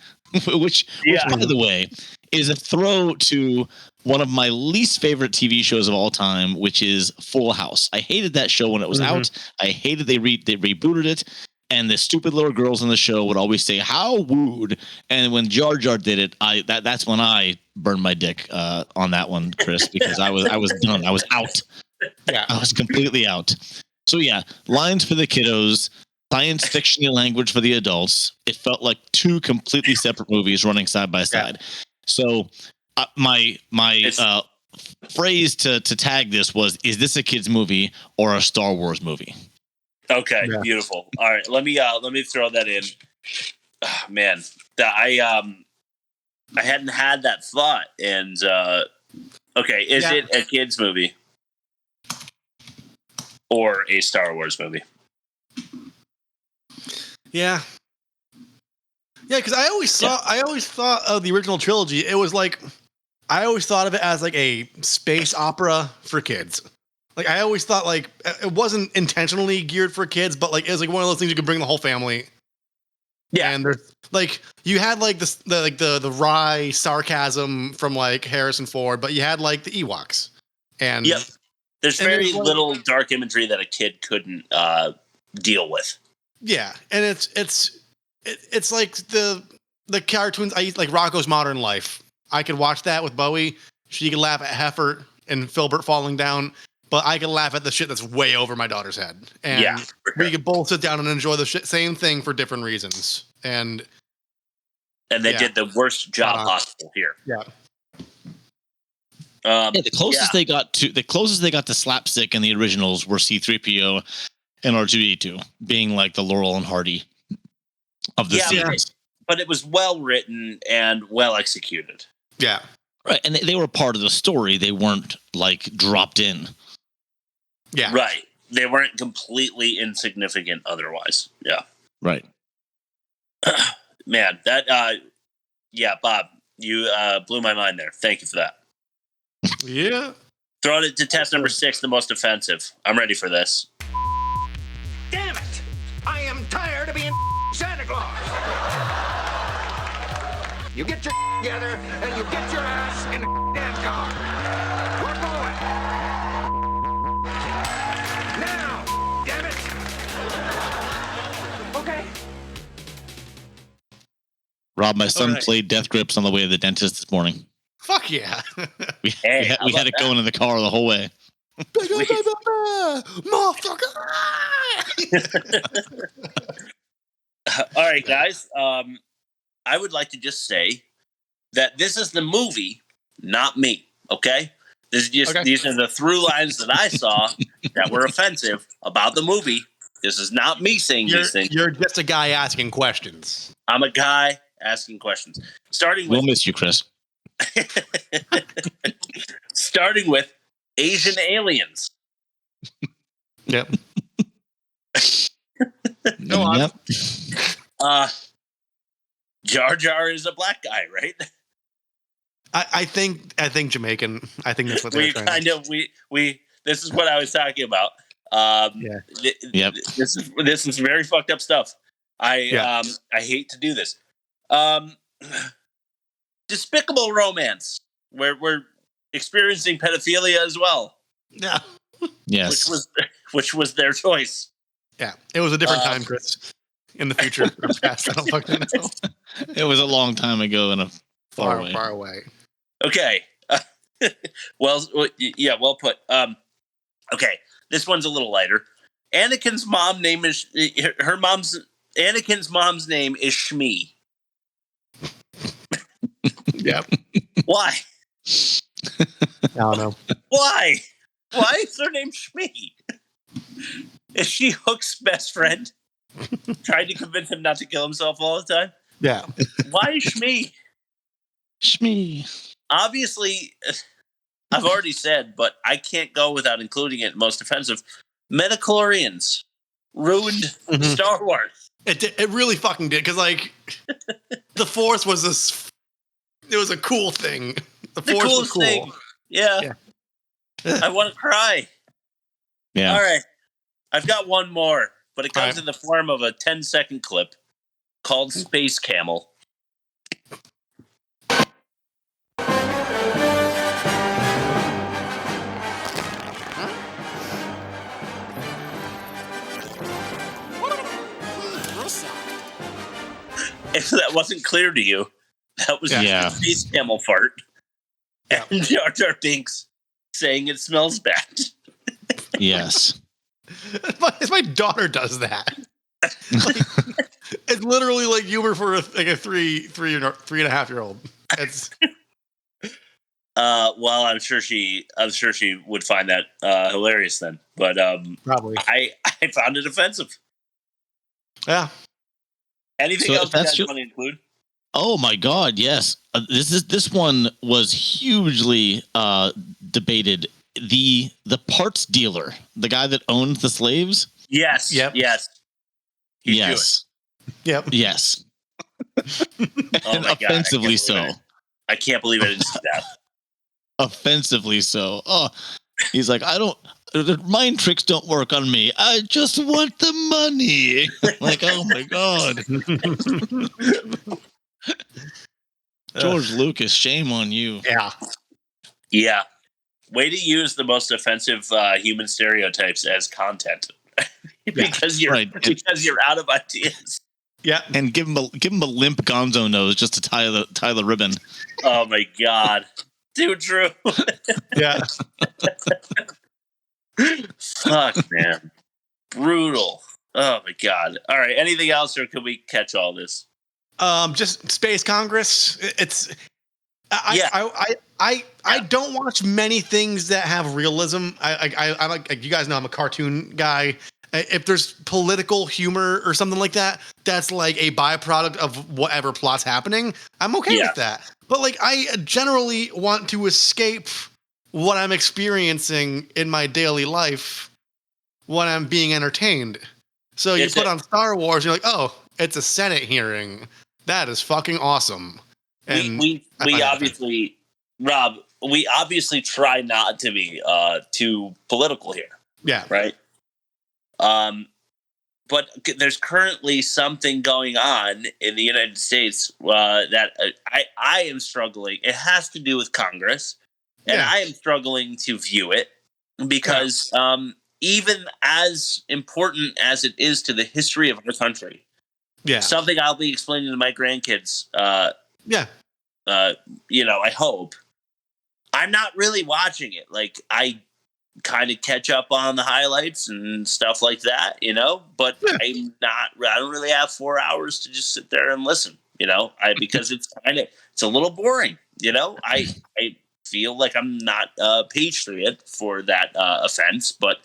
which by the way is a throw to one of my least favorite TV shows of all time, which is Full House. I hated that show when it was out. I hated they rebooted it, and the stupid little girls on the show would always say how wooed. And when Jar Jar did it, that's when I burned my dick on that one, Chris, because I was done. I was out. Yeah, I was completely out. So yeah, lines for the kiddos, science fiction language for the adults. It felt like 2 completely separate movies running side by side. So my phrase to tag this was: is this a kid's movie or a Star Wars movie? Okay, beautiful. All right, let me throw that in. Oh, man, that I hadn't had that thought. And okay, is it a kid's movie or a Star Wars movie? Yeah. Yeah, because I always thought of the original trilogy. It was like, I always thought of it as like a space opera for kids. Like I always thought like it wasn't intentionally geared for kids, but like it was like one of those things you could bring the whole family. Yeah, and there's like you had like the wry sarcasm from like Harrison Ford, but you had like the Ewoks. And there's very little dark imagery that a kid couldn't deal with. Yeah, and it's like the cartoons. I like Rocko's Modern Life. I could watch that with Bowie. She could laugh at Heifer and Filbert falling down. but I can laugh at the shit that's way over my daughter's head. And Yeah, we can both sit down and enjoy the same thing for different reasons. And they did the worst job possible here. Yeah. The closest they got to slapstick in the originals were C-3PO and R2-D2 being like the Laurel and Hardy of the series. But it was well written and well executed. Yeah. Right, and they were part of the story. They weren't like dropped in. Yeah. Right. They weren't completely insignificant otherwise. Yeah. Right. Man, that Bob, you blew my mind there. Thank you for that. Yeah. Throwing it to test number 6, the most offensive. I'm ready for this. Damn it! I am tired of being Santa Claus! You get your together and you get your ass in the damn car. We're going. Now, damn it! Okay. Rob, my son played Death Grips on the way to the dentist this morning. Fuck yeah. We had it going in the car the whole way. Motherfucker! All right, guys. I would like to just say that this is the movie, not me. Okay, these are the through lines that I saw that were offensive about the movie. This is not me saying these things. You're just a guy asking questions. I'm a guy asking questions. We'll miss you, Chris. Starting with Asian aliens. Yep. Yep. Jar Jar is a black guy, right? I think Jamaican. I think that's what they're trying. This is what I was talking about. This is very fucked up stuff. I hate to do this. Despicable romance. We're experiencing pedophilia as well. Yeah. Yes. Which was their choice. Yeah. It was a different time, Chris. In the future or past, I don't fucking know. It was a long time ago and a far away. Okay. Well put. Okay. This one's a little lighter. Anakin's mom's name is Shmi. Yep. Why? I don't know. Why? Why is her name Shmi? Is she Hook's best friend? Trying to convince him not to kill himself all the time? Yeah. Why Shmi? Shmi. Obviously, I've already said, but I can't go without including it. Most offensive. Metachlorians ruined Star Wars. It really fucking did, because like the Force was this. It was a cool thing. The Force was cool. Thing. Yeah. I want to cry. Yeah. All right. I've got one more, but it comes in the form of a 10-second clip called Space Camel. If that wasn't clear to you, that was the Space Camel fart. Yeah. And Jar Jar Binks saying it smells bad. Yes. My daughter does that. It's literally like humor for a 3.5-year-old. It's well, I'm sure she would find that hilarious then. But probably I found it offensive. Yeah. Anything else you guys want to include? Oh my God, yes. This one was hugely debated. The parts dealer, the guy that owns the slaves. Yes. Yep. Yes. Yes. Yep. Yes. Oh my God, offensively so. I can't believe I didn't see that. Offensively so. Oh, he's like, the mind tricks don't work on me. I just want the money. Like, oh my God. George Lucas, shame on you. Yeah. Yeah. Way to use the most offensive human stereotypes as content. because you're out of ideas. Yeah. And give him a limp gonzo nose just to tie the ribbon. Oh my God. Too true. Yeah. Fuck, man. Brutal. Oh my god. All right. Anything else, or can we catch all this? Just Space Congress. I don't watch many things that have realism. I like you guys know I'm a cartoon guy. If there's political humor or something like that, that's like a byproduct of whatever plot's happening. I'm okay with that. But like, I generally want to escape what I'm experiencing in my daily life when I'm being entertained. So you put on Star Wars, you're like, oh, it's a Senate hearing. That is fucking awesome. And we obviously, Rob, we obviously try not to be too political here. Yeah. Right. But there's currently something going on in the United States that I am struggling. It has to do with Congress, and I am struggling to view it because even as important as it is to the history of our country, something I'll be explaining to my grandkids. I hope I'm not really watching it. Like I kind of catch up on the highlights and stuff like that, but I don't really have 4 hours to just sit there and listen, because it's a little boring, I feel like I'm not patriot for that offense, but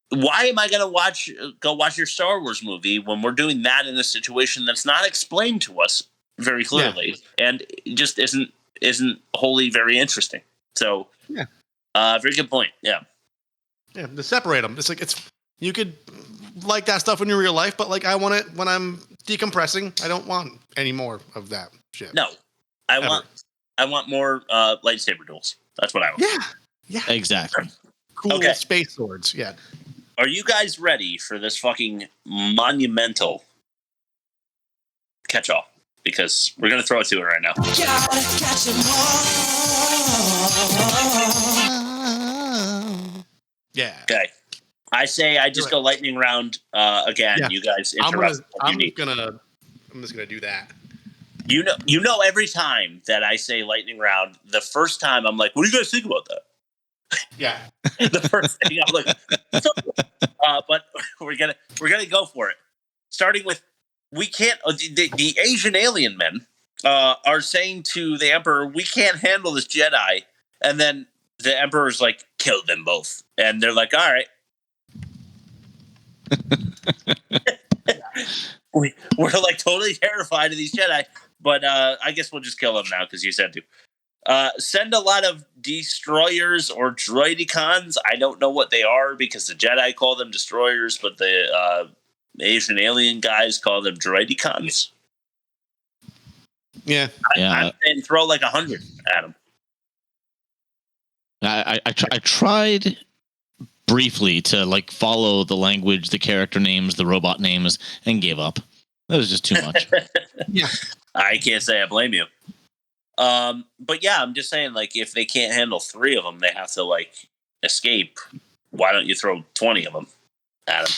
why am I going to go watch your Star Wars movie when we're doing that in a situation that's not explained to us very clearly and it just isn't wholly very interesting. So very good point. Yeah, to separate them. It's like you could like that stuff in your real life, but like I want it when I'm decompressing. I don't want any more of that shit. No, I want more lightsaber duels. That's what I want. Yeah, exactly. Cool space swords. Yeah. Are you guys ready for this fucking monumental catch-all? Because we're gonna throw it to it right now. Gotta catch 'em all. Yeah. Okay. I say I just go lightning round again. Yeah. You guys interrupt. I'm just gonna do that. You know, every time that I say lightning round, the first time I'm like, "What do you guys think about that?" Yeah. The first thing I'm like, but we're gonna go for it. Starting with, we can't. The Asian alien men are saying to the Emperor, "We can't handle this Jedi," and then the Emperor's like, "Kill them both," and they're like, "All right." We're like totally terrified of these Jedi, but I guess we'll just kill them now because you said to. Send a lot of destroyers or droidicons. I don't know what they are because the Jedi call them destroyers, but the Asian alien guys call them droidicons. Yeah. I'm saying throw like 100 at them. I tried briefly to like follow the language, the character names, the robot names, and gave up. That was just too much. Yeah. I can't say I blame you. But yeah, I'm just saying, like, if they can't handle 3 of them, they have to like escape. Why don't you throw 20 of them at them?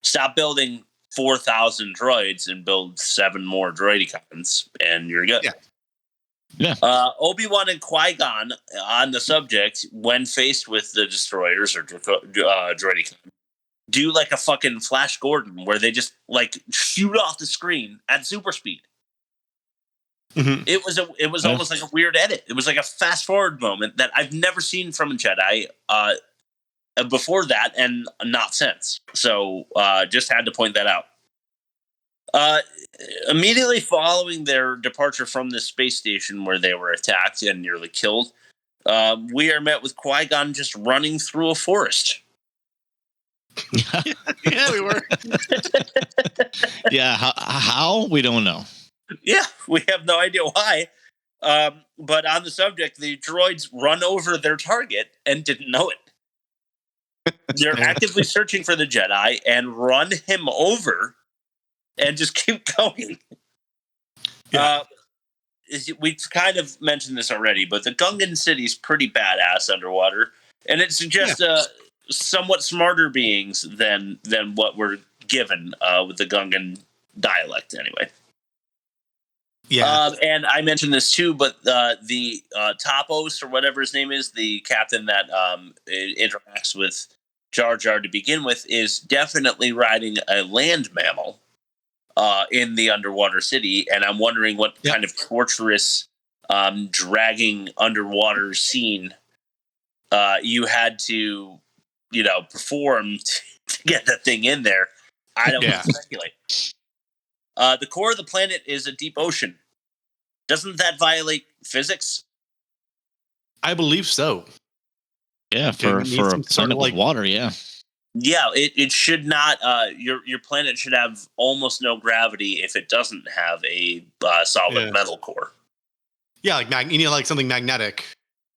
Stop building 4,000 droids and build 7 more droidicons, and you're good. Yeah. Obi-Wan and Qui-Gon on the subject, when faced with the destroyers or droidicon, do like a fucking Flash Gordon where they just like shoot off the screen at super speed. Mm-hmm. It was almost like a weird edit. It was like a fast forward moment that I've never seen from a Jedi before that and not since. So just had to point that out. Immediately following their departure from the space station where they were attacked and nearly killed, we are met with Qui-Gon just running through a forest. Yeah, we were. Yeah, how? We don't know. Yeah, we have no idea why. But on the subject, the droids run over their target and didn't know it. They're actively searching for the Jedi and run him over and just keep going. Yeah. We've kind of mentioned this already, but the Gungan city is pretty badass underwater. And it suggests somewhat smarter beings than what we're given with the Gungan dialect anyway. Yeah. And I mentioned this too, but the Topos or whatever his name is, the captain that interacts with Jar Jar to begin with is definitely riding a land mammal in the underwater city, and I'm wondering what kind of torturous dragging underwater scene you had to, perform to get that thing in there. I don't want to speculate. The core of the planet is a deep ocean. Doesn't that violate physics? I believe so. Yeah, for a planet with water, yeah. Yeah, it should not. Your planet should have almost no gravity if it doesn't have a solid metal core. Yeah, like something magnetic.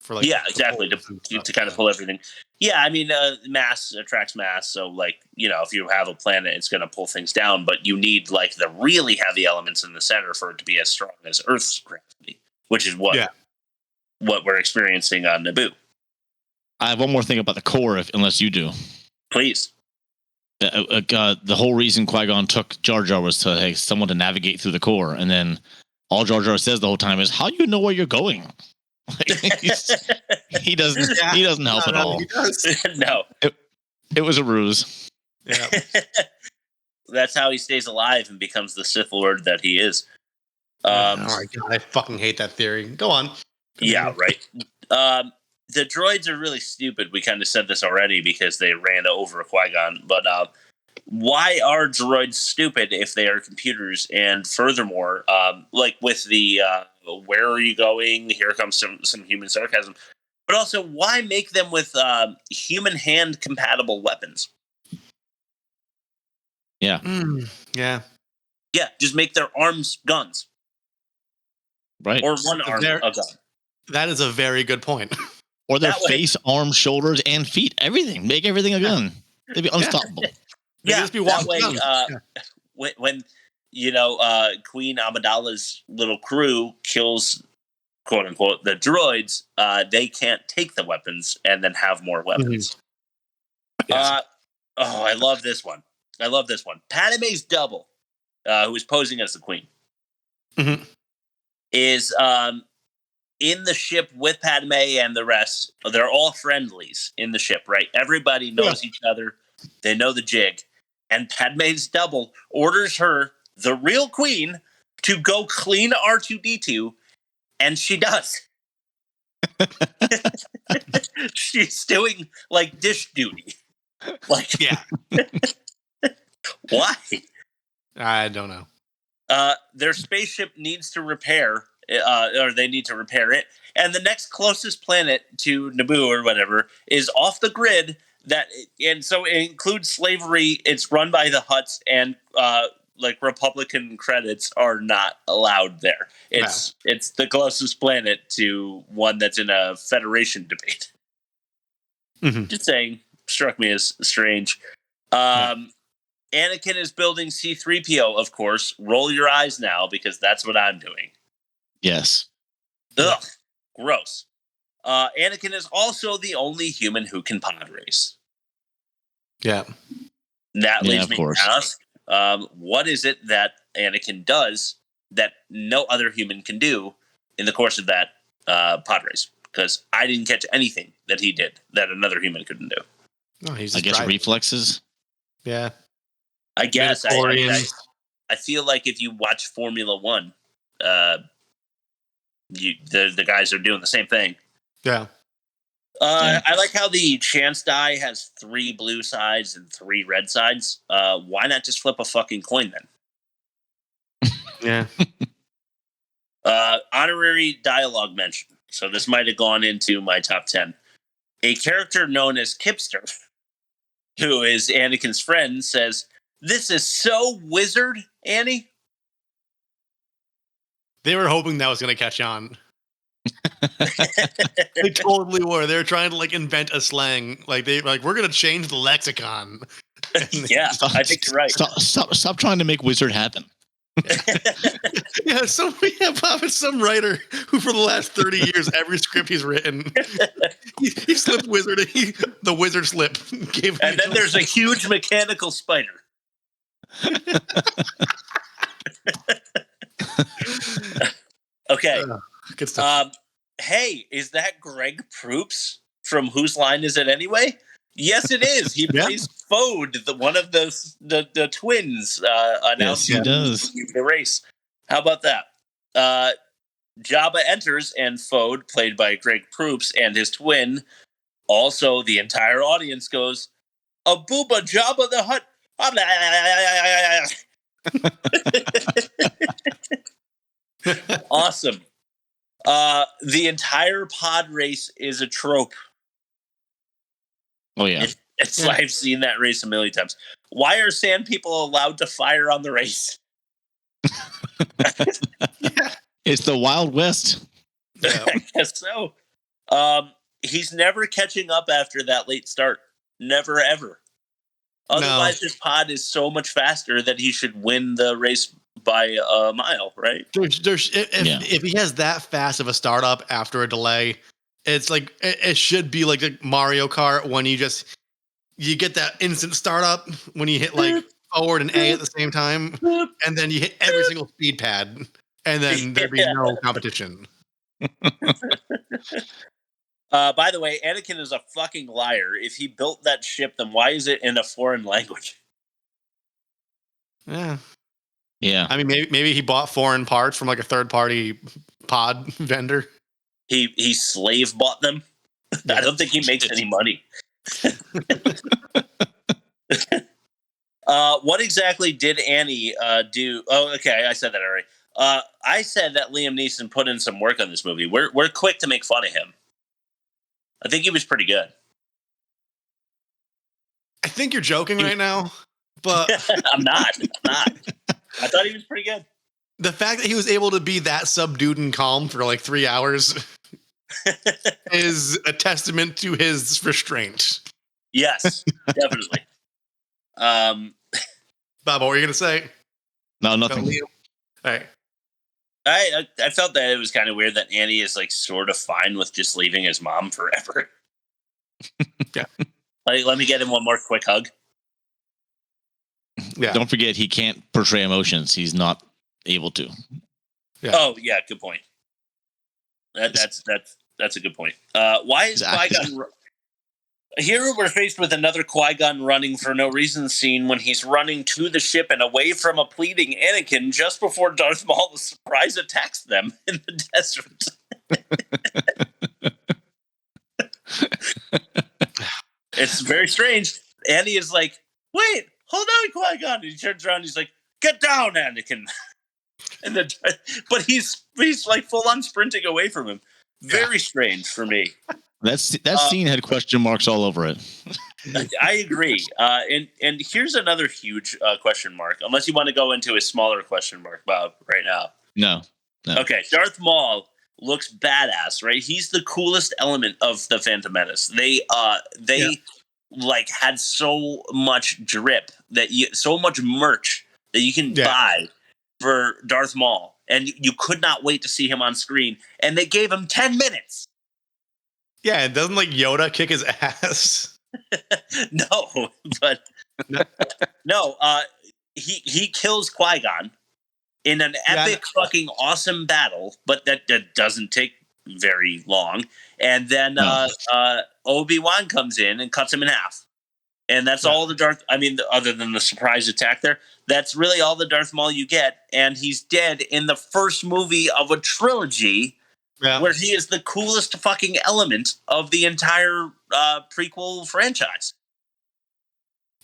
For exactly to kind of pull everything. Yeah, I mean, mass attracts mass, so if you have a planet, it's going to pull things down. But you need the really heavy elements in the center for it to be as strong as Earth's gravity, which is what we're experiencing on Naboo. I have one more thing about the core, unless you do. Please. The whole reason Qui-Gon took Jar Jar was to someone to navigate through the core, and then all Jar Jar says the whole time is, "How do you know where you're going?" He doesn't help at all. He does. No, it was a ruse. Yeah, that's how he stays alive and becomes the Sith Lord that he is. Oh my God, I fucking hate that theory. Go on. Yeah, right. The droids are really stupid. We kind of said this already because they ran over Qui-Gon. But why are droids stupid if they are computers? And furthermore, with the where are you going? Here comes some human sarcasm. But also, why make them with human hand compatible weapons? Yeah. Yeah. Yeah, just make their arms guns. Right. Or one arm a gun. That is a very good point. Or their face, arms, shoulders, and feet. Everything. Make everything a gun. They'd be unstoppable. Yeah, just be that way, when Queen Amidala's little crew kills, quote unquote, the droids, they can't take the weapons and then have more weapons. Yes. I love this one. Padme's double, who is posing as the queen, is in the ship with Padme and the rest. They're all friendlies in the ship, right? Everybody knows each other. They know the jig. And Padme's double orders her, the real queen, to go clean R2-D2, and she does. She's doing dish duty. Why? I don't know. Their spaceship needs to repair, or they need to repair it, and the next closest planet to Naboo or whatever is off the grid. And so it includes slavery. It's run by the Hutts, and Republican credits are not allowed there. It's the closest planet to one that's in a Federation debate. Just saying, struck me as strange. Anakin is building C-3PO, of course. Roll your eyes now, because that's what I'm doing. Yes. Ugh, gross. Anakin is also the only human who can pod race. Yeah. That leads me to ask, what is it that Anakin does that no other human can do in the course of that pod race? Because I didn't catch anything that he did that another human couldn't do. No, he's I guess reflexes. Yeah. I guess. I feel like if you watch Formula One, the guys are doing the same thing. Yeah. I like how the chance die has 3 blue sides and 3 red sides. Why not just flip a fucking coin then? Yeah. Honorary dialogue mention. So this might have gone into my top 10. A character known as Kipster, who is Anakin's friend, says, "This is so wizard, Annie." They were hoping that was going to catch on. They totally were. They were trying to invent a slang. We're going to change the lexicon. Yeah, I think you're right. Stop trying to make wizard happen. Bob is some writer who for the last 30 years, every script he's written, he slipped wizard. The wizard slip. And then there's a huge mechanical spider. Okay. Good stuff. Hey, is that Greg Proops from Whose Line Is It Anyway? Yes, it is. He plays Fode, one of the twins announcing the race. How about that? Jabba enters, and Fode, played by Greg Proops, and his twin, also the entire audience goes, "Abuba Jabba the Hutt." Awesome. The entire pod race is a trope. Oh yeah, I've seen that race a million times. Why are sand people allowed to fire on the race? It's the Wild West. I guess so. He's never catching up after that late start. Never ever. Otherwise, his pod is so much faster that he should win the race by a mile, right? If he has that fast of a startup after a delay, it's like it should be like Mario Kart when you get that instant startup when you hit like forward and A at the same time, and then you hit every single speed pad, and then there'd be no competition. By the way, Anakin is a fucking liar. If he built that ship, then why is it in a foreign language? Yeah. I mean, maybe he bought foreign parts from like a third-party pod vendor. He slave bought them. I don't think he makes any money. What exactly did Annie do? Oh, okay, I said that already. I said that Liam Neeson put in some work on this movie. We're quick to make fun of him. I think he was pretty good. I think you're joking right now, but I'm not. I thought he was pretty good. The fact that he was able to be that subdued and calm for like 3 hours is a testament to his restraint. Yes, definitely. Bob, what were you going to say? No, nothing. All right. I felt that it was kind of weird that Annie is like sort of fine with just leaving his mom forever. Yeah. Like, let me get him one more quick hug. Yeah. Don't forget, he can't portray emotions. He's not able to. Yeah. Oh, yeah. Good point. That's a good point. Why is Qui-Gon... Here we're faced with another Qui-Gon running for no reason scene when he's running to the ship and away from a pleading Anakin just before Darth Maul surprise attacks them in the desert. It's very strange. Annie is like, "Wait, hold on, Qui-Gon." And he turns around and he's like, "Get down, Anakin." But he's like full on sprinting away from him. Very strange for me. That scene had question marks all over it. I agree. And here's another huge question mark. Unless you want to go into a smaller question mark, Bob, right now. No. Okay, Darth Maul looks badass, right? He's the coolest element of the Phantom Menace. They like had so much drip so much merch that you can buy for Darth Maul, and you could not wait to see him on screen. And they gave him 10 minutes. Yeah, and doesn't like Yoda kick his ass? No, but no. He kills Qui-Gon in an epic, fucking awesome battle, but that doesn't take very long. And then Obi-Wan comes in and cuts him in half, and that's all the Darth. I mean, other than the surprise attack there, that's really all the Darth Maul you get, and he's dead in the first movie of a trilogy. Yeah. Where he is the coolest fucking element of the entire prequel franchise.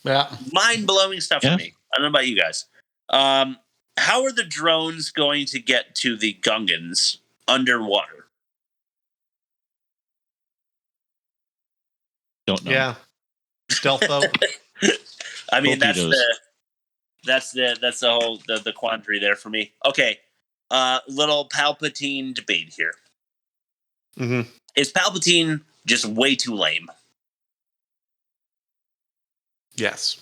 Yeah. Mind-blowing stuff for me. I don't know about you guys. How are the drones going to get to the Gungans underwater? Don't know. Yeah. Stealth boat. I mean, that's the whole the quandary there for me. Okay. Little Palpatine debate here. Mm-hmm. Is Palpatine just way too lame? Yes.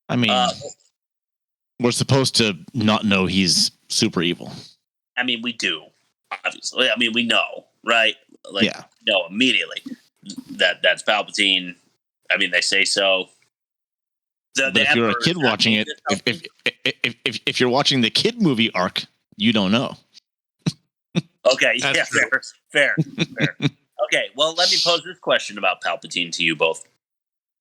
I mean, we're supposed to not know he's super evil. I mean, we do, obviously. I mean, we know, right? Like, no, immediately that's Palpatine. I mean, they say so. But if you're a kid watching it, if you're watching the kid movie arc, you don't know. Okay, fair. Okay, well, let me pose this question about Palpatine to you both.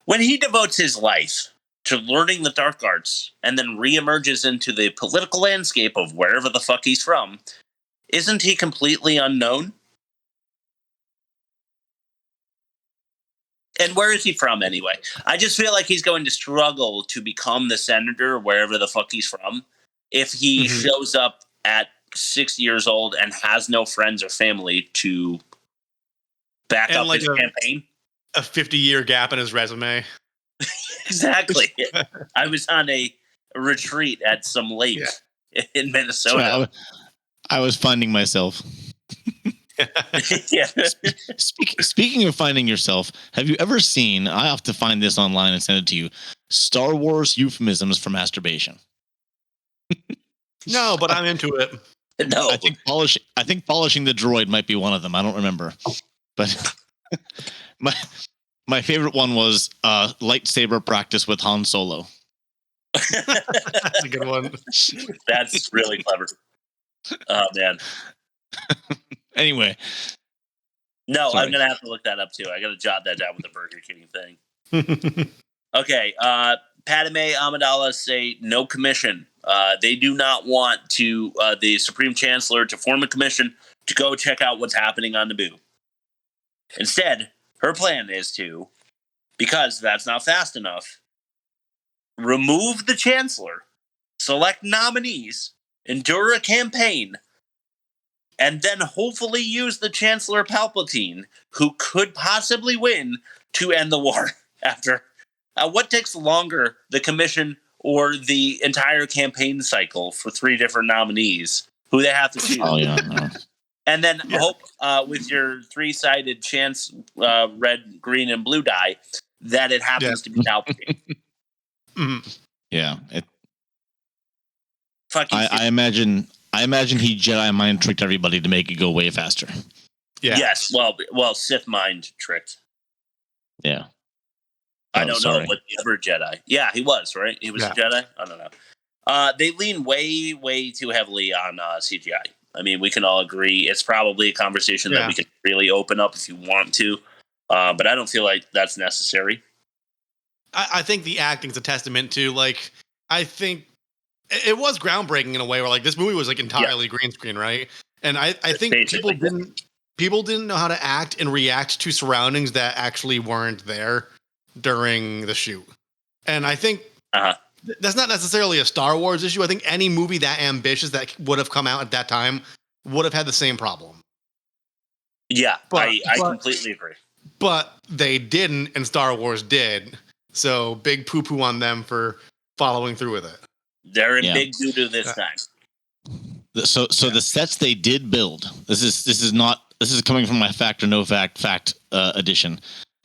When he devotes his life to learning the dark arts and then reemerges into the political landscape of wherever the fuck he's from, isn't he completely unknown? And where is he from anyway? I just feel like he's going to struggle to become the senator wherever the fuck he's from if he shows up at 6 years old and has no friends or family to back up his campaign. A 50-year gap in his resume. Exactly. I was on a retreat at some lake in Minnesota. Sorry, I was finding myself. Yeah. Speaking of finding yourself, have you ever seen, I have to find this online and send it to you, Star Wars euphemisms for masturbation? No, but I'm into it. No. I think polishing the droid might be one of them. I don't remember. But my favorite one was lightsaber practice with Han Solo. That's a good one. That's really clever. Oh, man. Anyway. No, sorry. I'm going to have to look that up, too. I got to jot that down with the Burger King thing. Okay. Padme Amidala say no commission. They do not want the Supreme Chancellor to form a commission to go check out what's happening on Naboo. Instead, her plan is to, because that's not fast enough, remove the Chancellor, select nominees, endure a campaign, and then hopefully use the Chancellor Palpatine, who could possibly win, to end the war after. What takes longer, the commission or the entire campaign cycle for 3 different nominees who they have to choose? Oh, yeah. No. And then hope with your 3-sided chance, red, green, and blue die, that it happens to be Palpatine. Yeah. I imagine he Jedi mind tricked everybody to make it go way faster. Yeah. Yes. Well, Sith mind tricked. Yeah. I don't know what the other Jedi. Yeah, he was, right? He was a Jedi? I don't know. They lean way, way too heavily on CGI. I mean, we can all agree it's probably a conversation that we can really open up if you want to, but I don't feel like that's necessary. I think the acting's a testament to, like, I think it was groundbreaking in a way where, like, this movie was, like, entirely green screen, right? And I think people didn't know how to act and react to surroundings that actually weren't there during the shoot. And I think that's not necessarily a Star Wars issue. I think any movie that ambitious that would have come out at that time would have had the same problem. Yeah, I completely agree. But they didn't, and Star Wars did. So big poo-poo on them for following through with it. They're in big doo-doo this time. So the sets they did build. This is coming from my fact or no fact edition.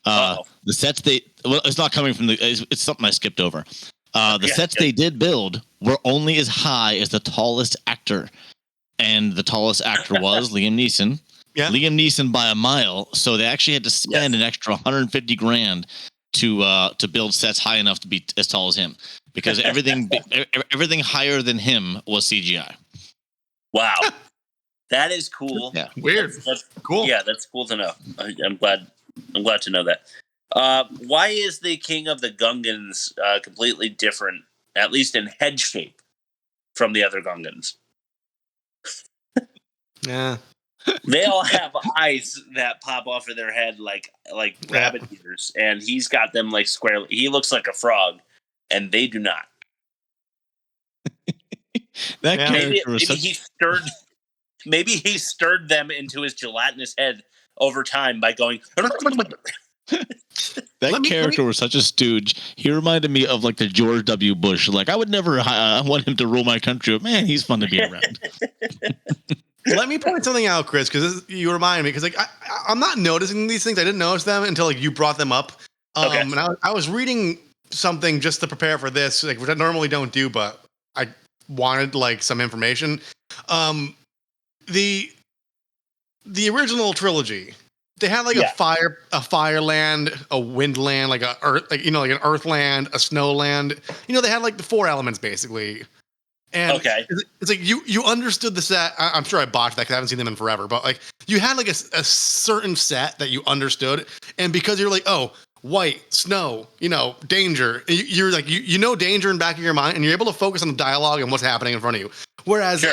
The sets it's not coming from it's something I skipped over. The sets they did build were only as high as the tallest actor, and the tallest actor was Liam Neeson. Yeah. Liam Neeson by a mile. So they actually had to spend an extra $150,000 to build sets high enough to be as tall as him, because everything higher than him was CGI. Wow, that is cool. Yeah, weird. That's cool. Yeah, that's cool to know. I'm glad to know that. Why is the King of the Gungans completely different, at least in head shape, from the other Gungans? Yeah. They all have eyes that pop off of their head like rabbit ears, and he's got them like squarely. He looks like a frog, and they do not. Maybe he stirred them into his gelatinous head over time by going. That character was such a stooge. He reminded me of like the George W. Bush. Like, I would never want him to rule my country, but man, he's fun to be around. Let me point something out, Chris, because you remind me. Because like I'm not noticing these things. I didn't notice them until like you brought them up. And I was reading something just to prepare for this, like which I normally don't do, but I wanted like some information. The original trilogy, they had like a fire land, a wind land, like a earth, like like an earth land, a snow land. They had like the 4 elements basically. And it's like you understood the set. I'm sure I botched that because I haven't seen them in forever. But like you had like a certain set that you understood, and because you're like, oh, white, snow, danger. You're like, you know danger in the back of your mind, and you're able to focus on the dialogue and what's happening in front of you. Whereas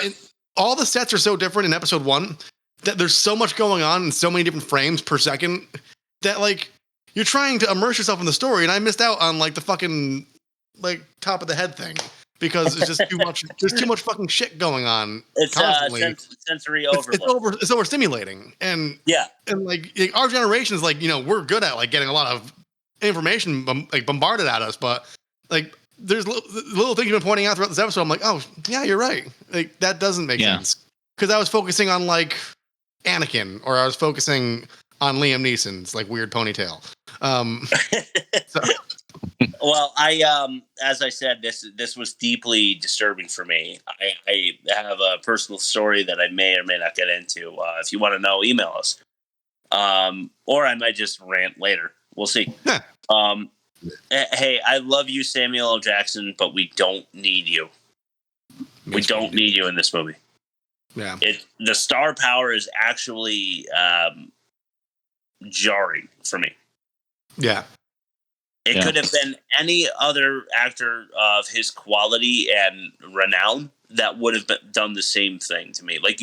all the sets are so different in episode 1 that there's so much going on in so many different frames per second that like you're trying to immerse yourself in the story, and I missed out on like the fucking like top of the head thing because it's just too much. There's too much fucking shit going on. It's constantly. Sensory overload. It's overstimulating, and like our generation is like we're good at like getting a lot of information bombarded at us, but like there's little things you've been pointing out throughout this episode. I'm like, oh yeah, you're right. Like that doesn't make sense because I was focusing on like Anakin, or I was focusing on Liam Neeson's like weird ponytail. Well, I as I said, this was deeply disturbing for me. I have a personal story that I may or may not get into. If you want to know, email us. Or I might just rant later. We'll see. Hey, I love you, Samuel L. Jackson, but we don't need you. We don't need you in this movie. Yeah. The star power is actually jarring for me. Yeah. It could have been any other actor of his quality and renown that would have done the same thing to me. Like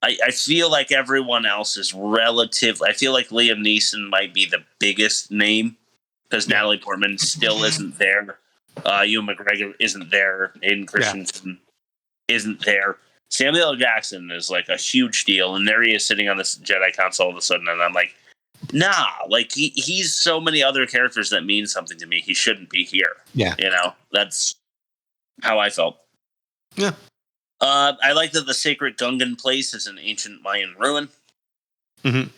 I feel like everyone else is relative. I feel like Liam Neeson might be the biggest name because Natalie Portman still isn't there. Ewan McGregor isn't there. Aiden Christensen isn't there. Samuel L. Jackson is like a huge deal, and there he is sitting on this Jedi Council all of a sudden, and I'm like, nah, like he's so many other characters that mean something to me. He shouldn't be here. Yeah. That's how I felt. Yeah. I like that the sacred Gungan place is an ancient Mayan ruin. Mm-hmm.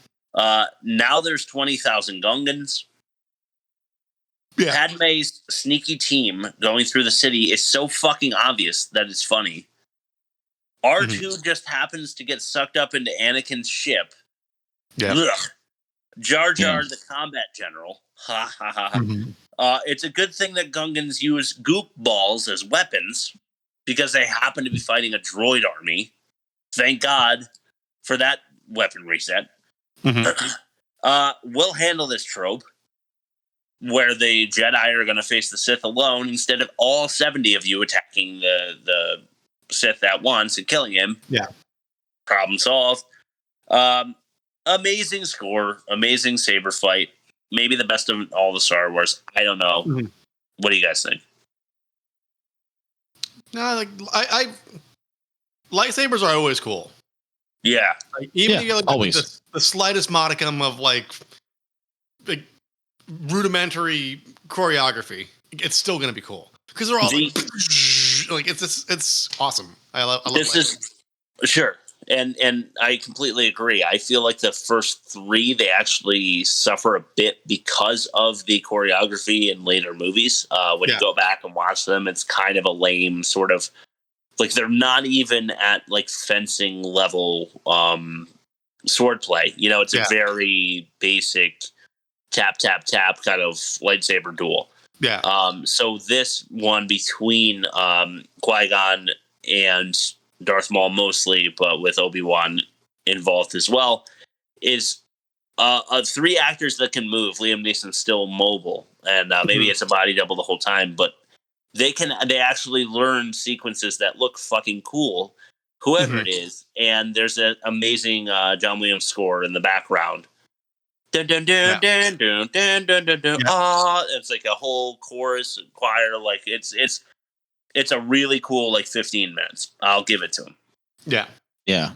Now there's 20,000 Gungans. Yeah. Padme's sneaky team going through the city is so fucking obvious that it's funny. R2 just happens to get sucked up into Anakin's ship. Yeah. Ugh. Jar Jar, the combat general. Ha ha ha. Mm-hmm. It's a good thing that Gungans use goop balls as weapons because they happen to be fighting a droid army. Thank God for that weaponry set. Mm-hmm. We'll handle this trope where the Jedi are going to face the Sith alone instead of all 70 of you attacking the Sith at once and killing him. Yeah. Problem solved. Amazing score, amazing saber fight. Maybe the best of all the Star Wars. I don't know. Mm-hmm. What do you guys think? No, like I lightsabers are always cool. Yeah, like, even you get, like, always the slightest modicum of like rudimentary choreography, it's still going to be cool because they're all like it's awesome. I love this. Is sure. And I completely agree. I feel like the first 3, they actually suffer a bit because of the choreography in later movies. When you go back and watch them, it's kind of a lame sort of, like they're not even at like fencing level swordplay. It's a very basic tap, tap, tap kind of lightsaber duel. Yeah. So this one between Qui-Gon and Darth Maul mostly, but with Obi-Wan involved as well, is 3 actors that can move. Liam Neeson's still mobile, and maybe it's a body double the whole time, but they actually learn sequences that look fucking cool, whoever it is. And there's an amazing John Williams score in the background. Dun, dun, dun, dun, dun, dun, dun, dun, dun. It's like a whole chorus and choir. Like it's a really cool, like 15 minutes. I'll give it to him. Yeah. Yeah.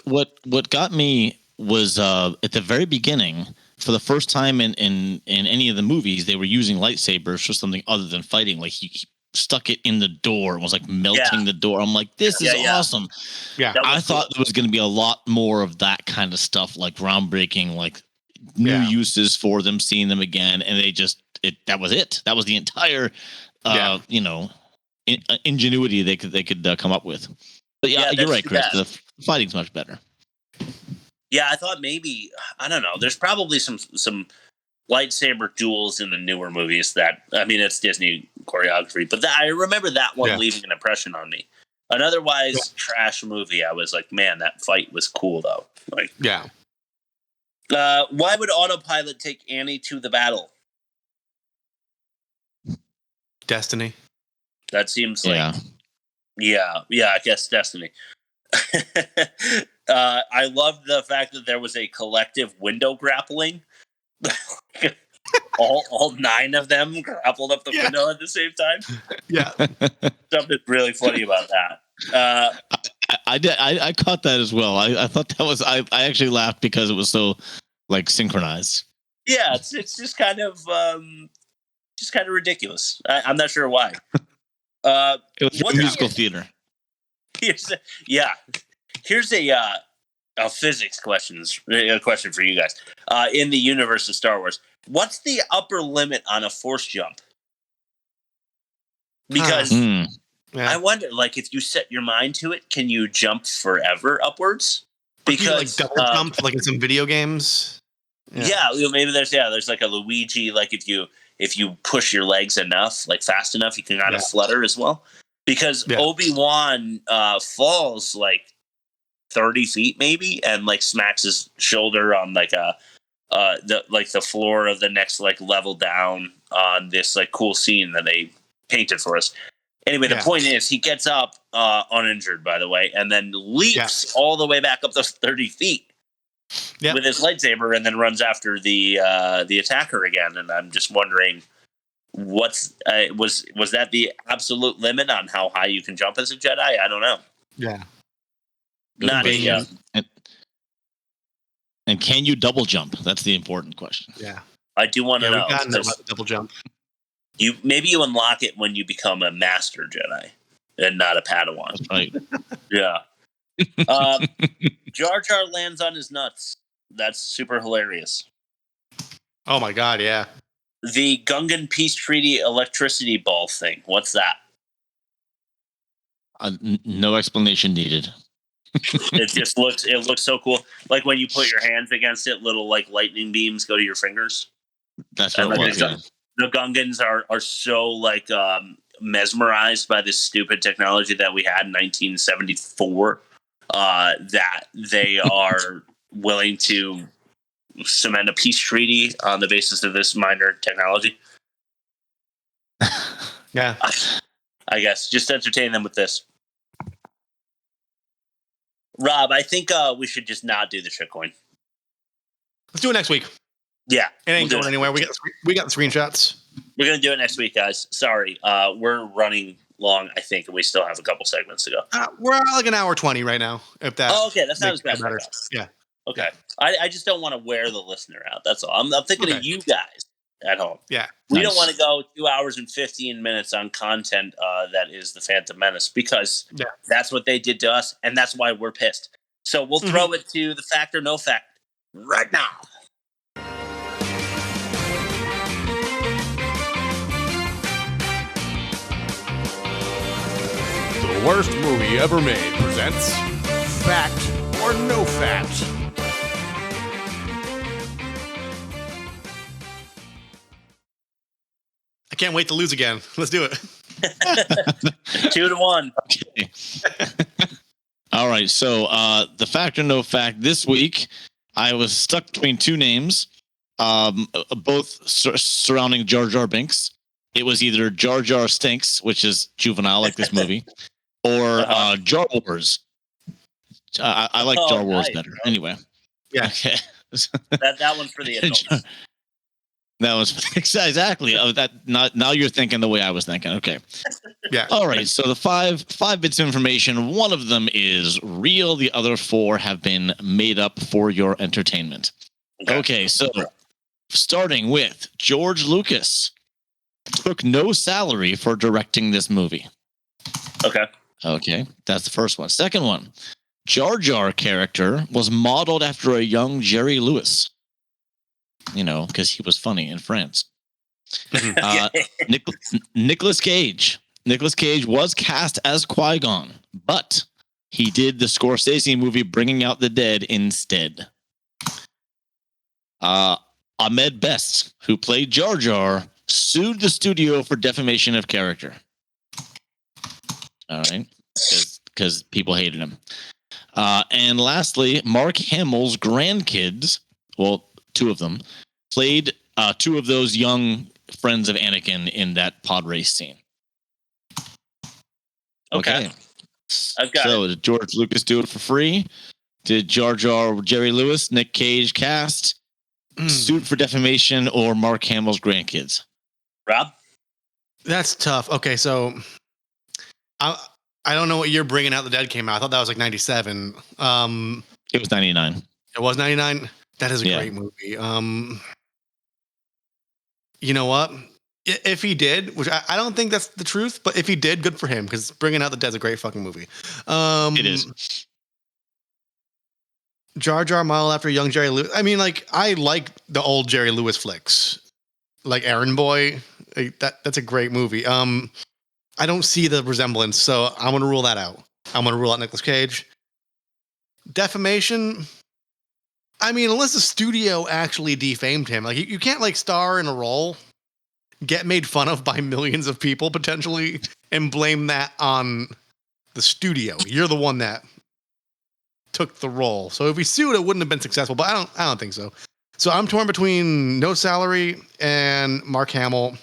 What got me was at the very beginning, for the first time in any of the movies, they were using lightsabers for something other than fighting. Like he stuck it in the door and was like melting the door. I'm like, this is awesome. Yeah. I thought there was going to be a lot more of that kind of stuff, like groundbreaking, like new uses for them, seeing them again. And they that was it. That was the entire, ingenuity they could come up with. But you're right, Chris. The fighting's much better. Yeah, I thought maybe, I don't know. There's probably some lightsaber duels in the newer movies that, I mean, it's Disney choreography, but I remember that one leaving an impression on me. An otherwise trash movie, I was like, man, that fight was cool though. Like, yeah. Why would autopilot take Annie to the battle? Destiny. That seems like... Yeah, I guess Destiny. I love the fact that there was a collective window grappling. all 9 of them grappled up the window at the same time. Yeah. Something really funny about that. I caught that as well. I thought that was I actually laughed because it was so like synchronized. Yeah, it's just kind of ridiculous. I'm not sure why. It was musical theater. Here's a physics question for you guys. In the universe of Star Wars, what's the upper limit on a force jump? Because I wonder, like, if you set your mind to it, can you jump forever upwards? Because like double jump, like in some video games. Yeah, maybe there's like a Luigi, like if you push your legs enough, like fast enough, you can kind of flutter as well. Because Obi-Wan falls like 30 feet maybe, and like smacks his shoulder on like the floor of the next like level down on this like cool scene that they painted for us. Anyway, the point is he gets up uninjured, by the way, and then leaps all the way back up those 30 feet with his lightsaber, and then runs after the attacker again. And I'm just wondering, was that the absolute limit on how high you can jump as a Jedi? I don't know. Yeah. Not and can you double jump? That's the important question. Yeah. I do want to know. We've gotten about the double jump. Maybe you unlock it when you become a master Jedi and not a Padawan. That's right. Yeah. Jar Jar lands on his nuts. That's super hilarious. Oh my god, yeah. The Gungan Peace Treaty electricity ball thing. What's that? No explanation needed. It looks so cool. Like when you put your hands against it, little like lightning beams go to your fingers. That's what it was. The Gungans are so like mesmerized by this stupid technology that we had in 1974 that they are willing to cement a peace treaty on the basis of this minor technology. Yeah. I guess just entertain them with this. Rob, I think we should just not do the shitcoin. Let's do it next week. Yeah. It ain't going anywhere. We got the screenshots. We're going to do it next week, guys. Sorry. We're running long, I think, and we still have a couple segments to go. We're like an hour 20 right now. If that. Oh, okay. That sounds better. Yeah. Okay. I just don't want to wear the listener out. That's all. I'm thinking of you guys at home. Yeah. We don't want to go 2 hours and 15 minutes on content that is the Phantom Menace, because that's what they did to us, and that's why we're pissed. So we'll throw it to the fact or no fact right now. The worst movie ever made presents Fact or No Fact. I can't wait to lose again. Let's do it. 2-1. Okay. All right. So the fact or no fact this week, I was stuck between two names, both surrounding Jar Jar Binks. It was either Jar Jar Stinks, which is juvenile like this movie, or Jar Wars. I like Jar Wars better. Anyway. Yeah. Okay. that one's for the adults. That was exactly. Now you're thinking the way I was thinking. Okay. Yeah. All right. So the five bits of information. One of them is real. The other 4 have been made up for your entertainment. Okay. So starting with George Lucas took no salary for directing this movie. Okay. That's the first one. Second one. Jar Jar character was modeled after a young Jerry Lewis. You know, because he was funny in France. Nicolas Cage. Nicolas Cage was cast as Qui-Gon, but he did the Scorsese movie Bringing Out the Dead instead. Ahmed Best, who played Jar Jar, sued the studio for defamation of character. All right, because people hated him. And lastly, Mark Hamill's grandkids well, two of them, played two of those young friends of Anakin in that pod race scene. Okay. I've got so did George Lucas do it for free? Did Jar Jar, Jerry Lewis, Nick Cage cast, suit for defamation, or Mark Hamill's grandkids? Rob? That's tough. Okay, so I don't know what year Bringing Out the Dead came out. I thought that was like 97. It was 99. It was 99? That is a great movie. You know what? If he did, which I don't think that's the truth, but if he did, good for him, because Bringing Out the Dead's a great fucking movie. It is. Jar Jar Mile after young Jerry Lewis. I mean, like, I like the old Jerry Lewis flicks, like Errand Boy. That's a great movie. I don't see the resemblance, so I'm gonna rule that out. I'm gonna rule out Nicolas Cage. Defamation. I mean, unless the studio actually defamed him, like you can't like star in a role, get made fun of by millions of people potentially, and blame that on the studio. You're the one that took the role. So if he sued, it wouldn't have been successful. But I don't think so. So I'm torn between no salary and Mark Hamill.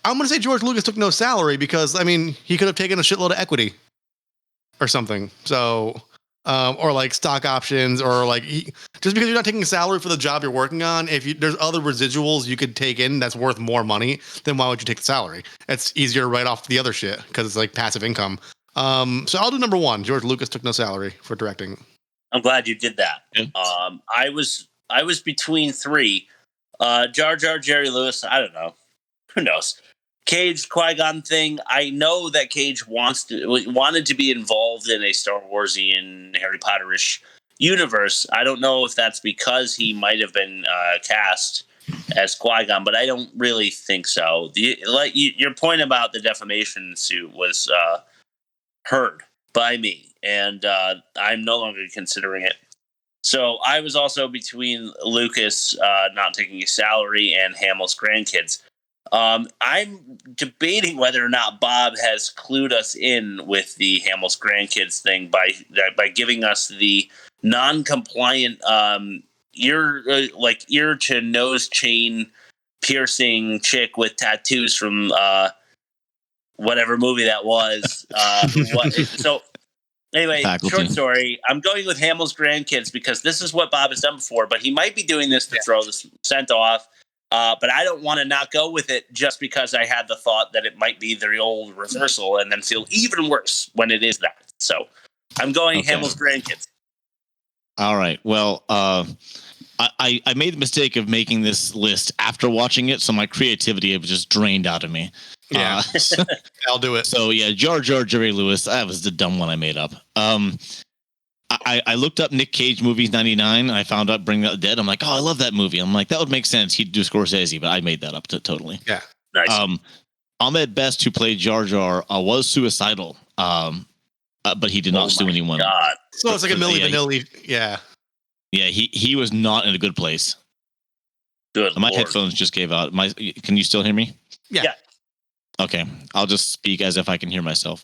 I'm going to say George Lucas took no salary because, I mean, he could have taken a shitload of equity or something. So, or like stock options, or like just because you're not taking a salary for the job you're working on, if there's other residuals you could take in that's worth more money, then why would you take the salary? It's easier to write off the other shit because it's like passive income. So I'll do number one. George Lucas took no salary for directing. I'm glad you did that. I was between three. Jar Jar, Jerry Lewis. I don't know. Who knows? Cage, Qui-Gon thing. I know that Cage wanted to be involved in a Star Warsian, Harry Potterish universe. I don't know if that's because he might have been cast as Qui-Gon, but I don't really think so. Your point about the defamation suit was heard by me, and I'm no longer considering it. So I was also between Lucas not taking a salary and Hamill's grandkids. I'm debating whether or not Bob has clued us in with the Hamill's grandkids thing by giving us the non-compliant ear to nose chain piercing chick with tattoos from whatever movie that was. So anyway, short story. I'm going with Hamill's grandkids because this is what Bob has done before, but he might be doing this to throw the scent off. But I don't want to not go with it just because I had the thought that it might be the old reversal and then feel even worse when it is that. So I'm going Hamill's grandkids. All right. Well, I made the mistake of making this list after watching it, so my creativity was just drained out of me. Yeah, I'll do it. So yeah, Jar Jar, Jerry Lewis. That was the dumb one I made up. I looked up Nick Cage movies 99. And I found out Bring Out the Dead. I'm like, oh, I love that movie. I'm like, that would make sense. He'd do Scorsese, but I made that up totally. Yeah, nice. Ahmed Best, who played Jar Jar, was suicidal. But he did not sue anyone. God. So it's like a Milli Vanilli. Yeah. Yeah, he was not in a good place. Good. My Lord. headphones just gave out. Can you still hear me? Yeah. Okay, I'll just speak as if I can hear myself.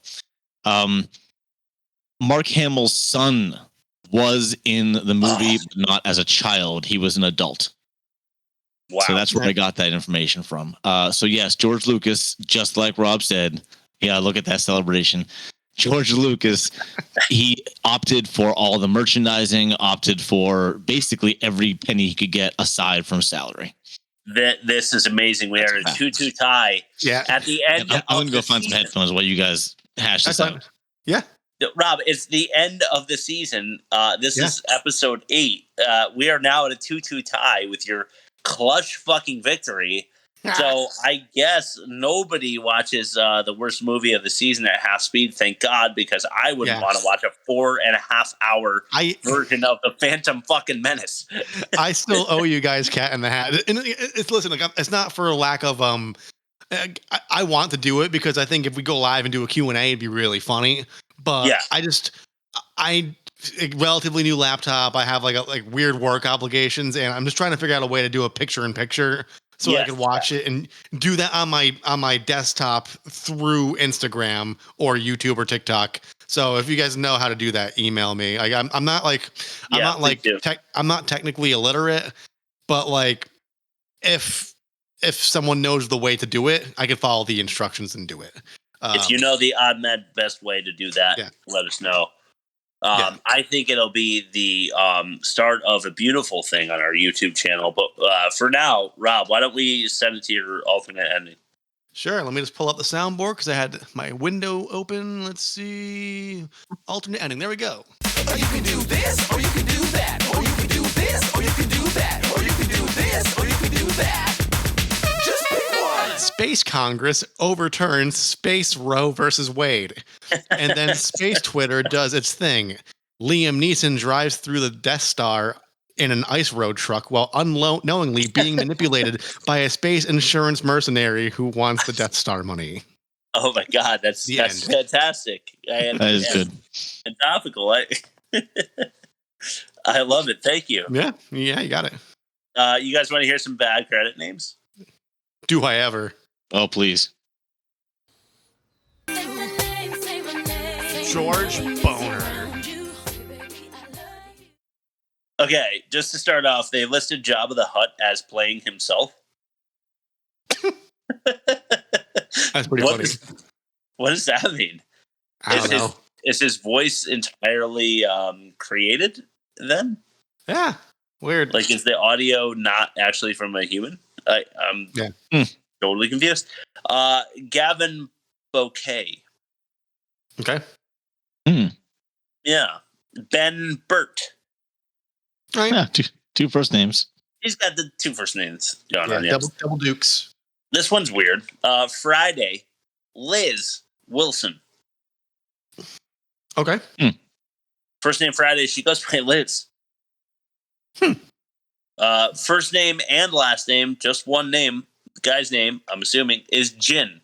Mark Hamill's son was in the movie, but not as a child. He was an adult. Wow. So that's where I got that information from. So yes, George Lucas, just like Rob said, yeah, look at that celebration. George Lucas, he opted for all the merchandising, opted for basically every penny he could get aside from salary. This is amazing. We are a 2-2 tie. Yeah. At the end, I'm going to go find some headphones while you guys hash this out. Yeah. Rob, it's the end of the season. This is episode 8. We are now at a 2-2 tie with your clutch fucking victory. So I guess nobody watches the worst movie of the season at half speed. Thank God, because I wouldn't want to watch a 4.5 hour version of the Phantom fucking Menace. I still owe you guys Cat in the Hat. And listen, like, it's not for a lack of I want to do it because I think if we go live and do a Q&A, it'd be really funny. But I relatively new laptop. I have like weird work obligations, and I'm just trying to figure out a way to do a picture-in-picture so I could watch it and do that on my desktop through Instagram or YouTube or TikTok. So if you guys know how to do that, email me. Like I'm not technically illiterate, but like if someone knows the way to do it, I can follow the instructions and do it. If you know the odd med best way to do that, let us know. I think it'll be the start of a beautiful thing on our YouTube channel. But for now, Rob, why don't we send it to your alternate ending? Sure. Let me just pull up the soundboard because I had my window open. Let's see. Alternate ending. There we go. Or you can do this, or you can do that. Or you can do this, or you can do that. Or you can do this, or you can do that. Just pick one. Space Congress overturns Space Roe versus Wade. And then Space Twitter does its thing. Liam Neeson drives through the Death Star in an ice road truck while unknowingly being manipulated by a space insurance mercenary who wants the Death Star money. Oh my God, that's fantastic. That is good. And topical. I love it. Thank you. Yeah, you got it. You guys want to hear some bad credit names? Do I ever? Oh, please. George Boner. Okay, just to start off, they listed Jabba the Hutt as playing himself. That's pretty funny. What does that mean? I don't know. Is his voice entirely created then? Yeah, weird. Like, is the audio not actually from a human? I'm totally confused. Gavin Bouquet. Okay. Yeah. Ben Burt. Right. Yeah, two first names. He's got the two first names going on. Double Dukes. This one's weird. Friday, Liz Wilson. Okay. First name Friday, she goes by Liz. First name and last name, just one name. The guy's name, I'm assuming, is Gin.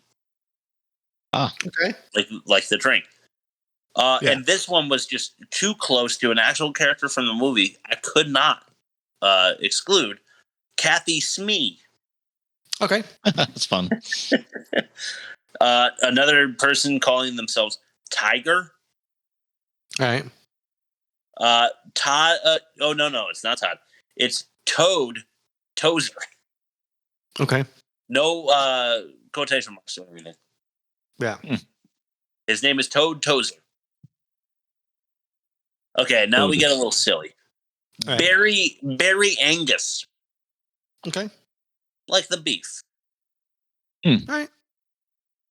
Ah. Okay. Like the drink. And this one was just too close to an actual character from the movie. I could not exclude Kathy Smee. Okay. That's fun. Another person calling themselves Tiger. All right. Todd. No, it's not Todd. It's Toad Tozer. Okay. No quotation marks or anything. Yeah. His name is Toad Tozer. Okay, now we get a little silly. Right. Barry Angus. Okay. Like the beef. All right.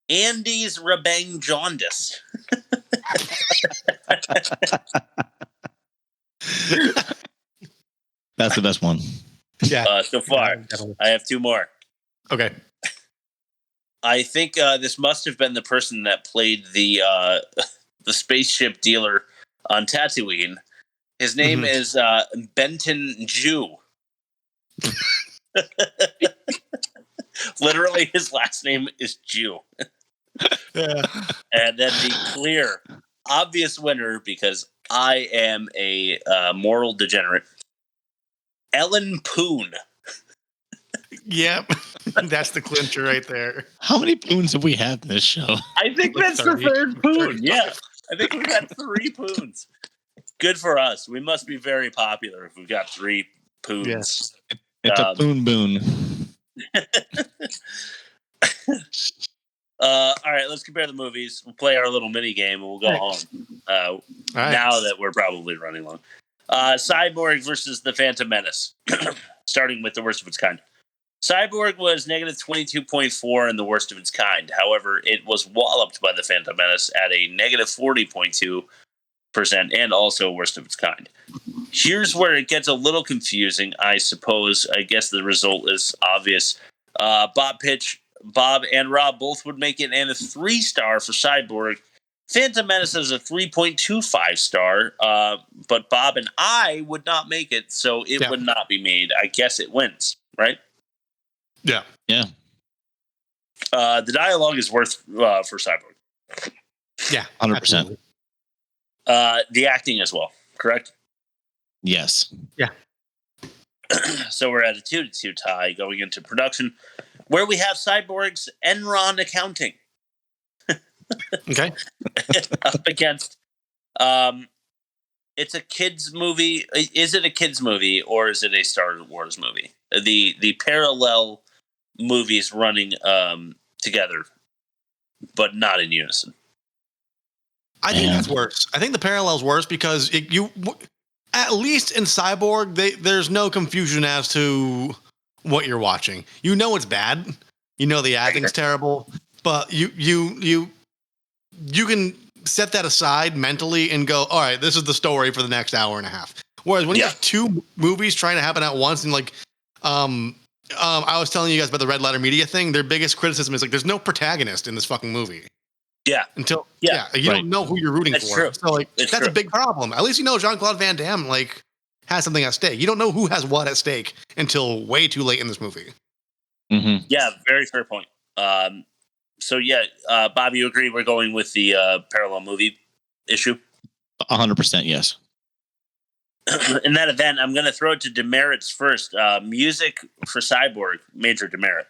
Andy's Rebang Jaundice. That's the best one. Yeah. So far, I have two more. Okay. I think this must have been the person that played the spaceship dealer on Tatooine. His name is Benton Jew. Literally, his last name is Jew. Yeah. And then the clear, obvious winner, because I am a moral degenerate, Ellen Poon. Yep. That's the clincher right there. How many Poons have we had in this show? I think Like that's 30. the third Poon. Yeah. I think we've got 3 Poons. Good for us. We must be very popular if we've got 3 Poons. Yes. It's a Poon boon. All right, let's compare the movies. We'll play our little mini game and we'll go home. Now that we're probably running long. Cyborg versus the Phantom Menace. Starting with the worst of its kind. Cyborg was negative 22.4 and the worst of its kind. However, it was walloped by the Phantom Menace at a negative 40.2% and also worst of its kind. Here's where it gets a little confusing, I suppose. I guess the result is obvious. Bob and Rob both would make it and a 3-star for Cyborg. Phantom Menace is a 3.25 star, but Bob and I would not make it, so it would not be made. I guess it wins, right? Yeah. Yeah. The dialogue is worth for Cyborg. Yeah. 100%. The acting as well, correct? Yes. Yeah. So we're at a 2-2 tie going into production, where we have Cyborg's Enron accounting. Okay. Up against It's a kids movie. Is it a kids movie or is it a Star Wars movie? The parallel movies running together, but not in unison. I think that's worse. I think the parallel's worse because at least in Cyborg, there's no confusion as to what you're watching. You know it's bad. You know the acting's terrible, but you can set that aside mentally and go, all right, this is the story for the next hour and a half. Whereas when you have two movies trying to happen at once, and like, I was telling you guys about the Red Letter Media thing. Their biggest criticism is like, there's no protagonist in this fucking movie. Yeah. You don't know who you're rooting for. True. So like, that's a big problem. At least you know Jean-Claude Van Damme like has something at stake. You don't know who has what at stake until way too late in this movie. Mm-hmm. Yeah, very fair point. So yeah, Bob, you agree we're going with the parallel movie issue? 100% yes. In that event, I'm going to throw it to demerits first. Music for Cyborg, major demerit.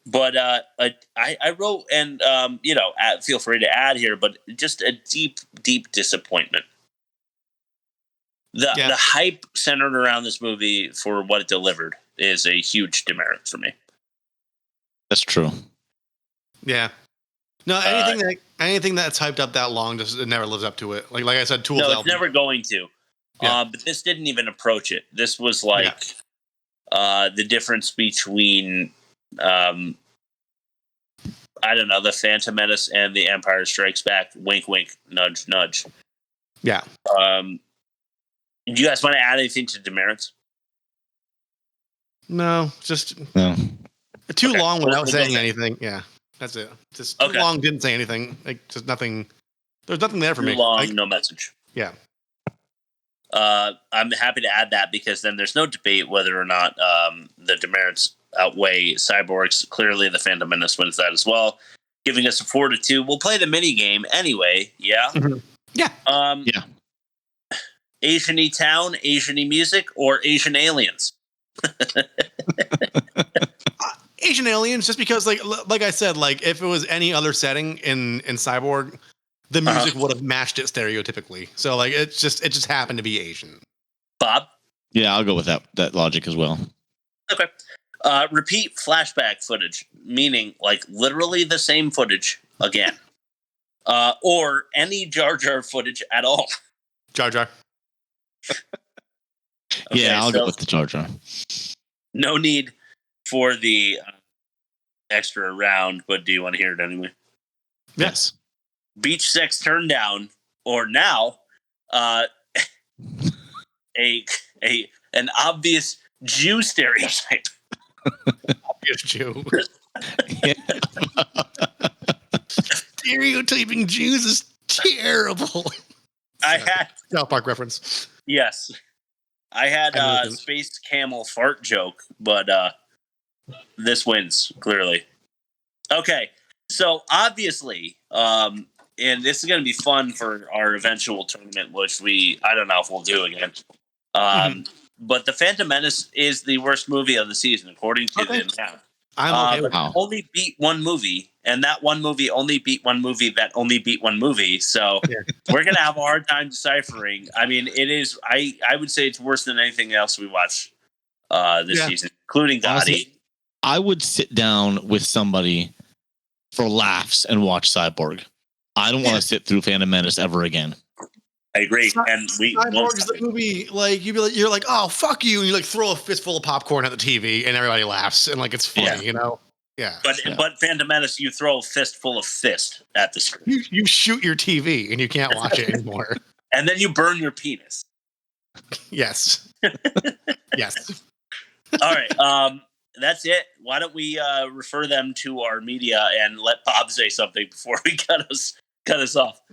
But I wrote, and feel free to add here, but just a deep, deep disappointment. The hype centered around this movie for what it delivered is a huge demerit for me. That's true. Yeah. No, anything that's hyped up that long just it never lives up to it. Like I said, Tool's No, it's album. never going to. But this didn't even approach it. This was like the difference between I don't know, the Phantom Menace and the Empire Strikes Back. Wink, wink, nudge, nudge. Yeah. Do you guys want to add anything to demerits? No, just no. Too long without saying anything. Yeah, that's it. Just too long, didn't say anything. Like just nothing. There's nothing there for me. Too long, no message. Yeah. I'm happy to add that because then there's no debate whether or not the demerits outweigh Cyborg's. Clearly, the Phantom Menace wins that as well, giving us a 4-2. We'll play the mini game anyway. Yeah. Mm-hmm. Yeah. Yeah. Asian-y town, Asian-y music, or Asian aliens? Asian aliens, just because, like I said, like if it was any other setting in Cyborg, the music would have matched it stereotypically. So like it just happened to be Asian. Bob? Yeah, I'll go with that logic as well. Okay. Repeat flashback footage, meaning like literally the same footage again, or any Jar Jar footage at all. Jar Jar. Yeah, I'll go with the Jar Jar. No need for the extra round, but do you want to hear it anyway? Yes. Beach sex turn down, or now an obvious Jew stereotype. Obvious Jew. Stereotyping Jews is terrible. I had South Park reference. Yes. I had a space camel fart joke, but this wins, clearly. Okay, so obviously, and this is going to be fun for our eventual tournament, which I don't know if we'll do again. But The Phantom Menace is the worst movie of the season, according to the map. I'm okay with that. Only beat one movie, and that one movie only beat one movie that only beat one movie. So we're going to have a hard time deciphering. I mean, it is. I would say it's worse than anything else we watched this season, including Gotti. Honestly, I would sit down with somebody for laughs and watch Cyborg. I don't want to sit through Phantom Menace ever again. I agree. And Cyborg is the movie, like you're like, oh fuck you, and you like throw a fistful of popcorn at the TV, and everybody laughs, and like it's funny, you know. Yeah. But Phantom Menace, you throw a fistful of fist at the screen. You shoot your TV, and you can't watch it anymore. And then you burn your penis. Yes. Yes. All right. That's it. Why don't we refer them to our media and let Bob say something before we cut us off?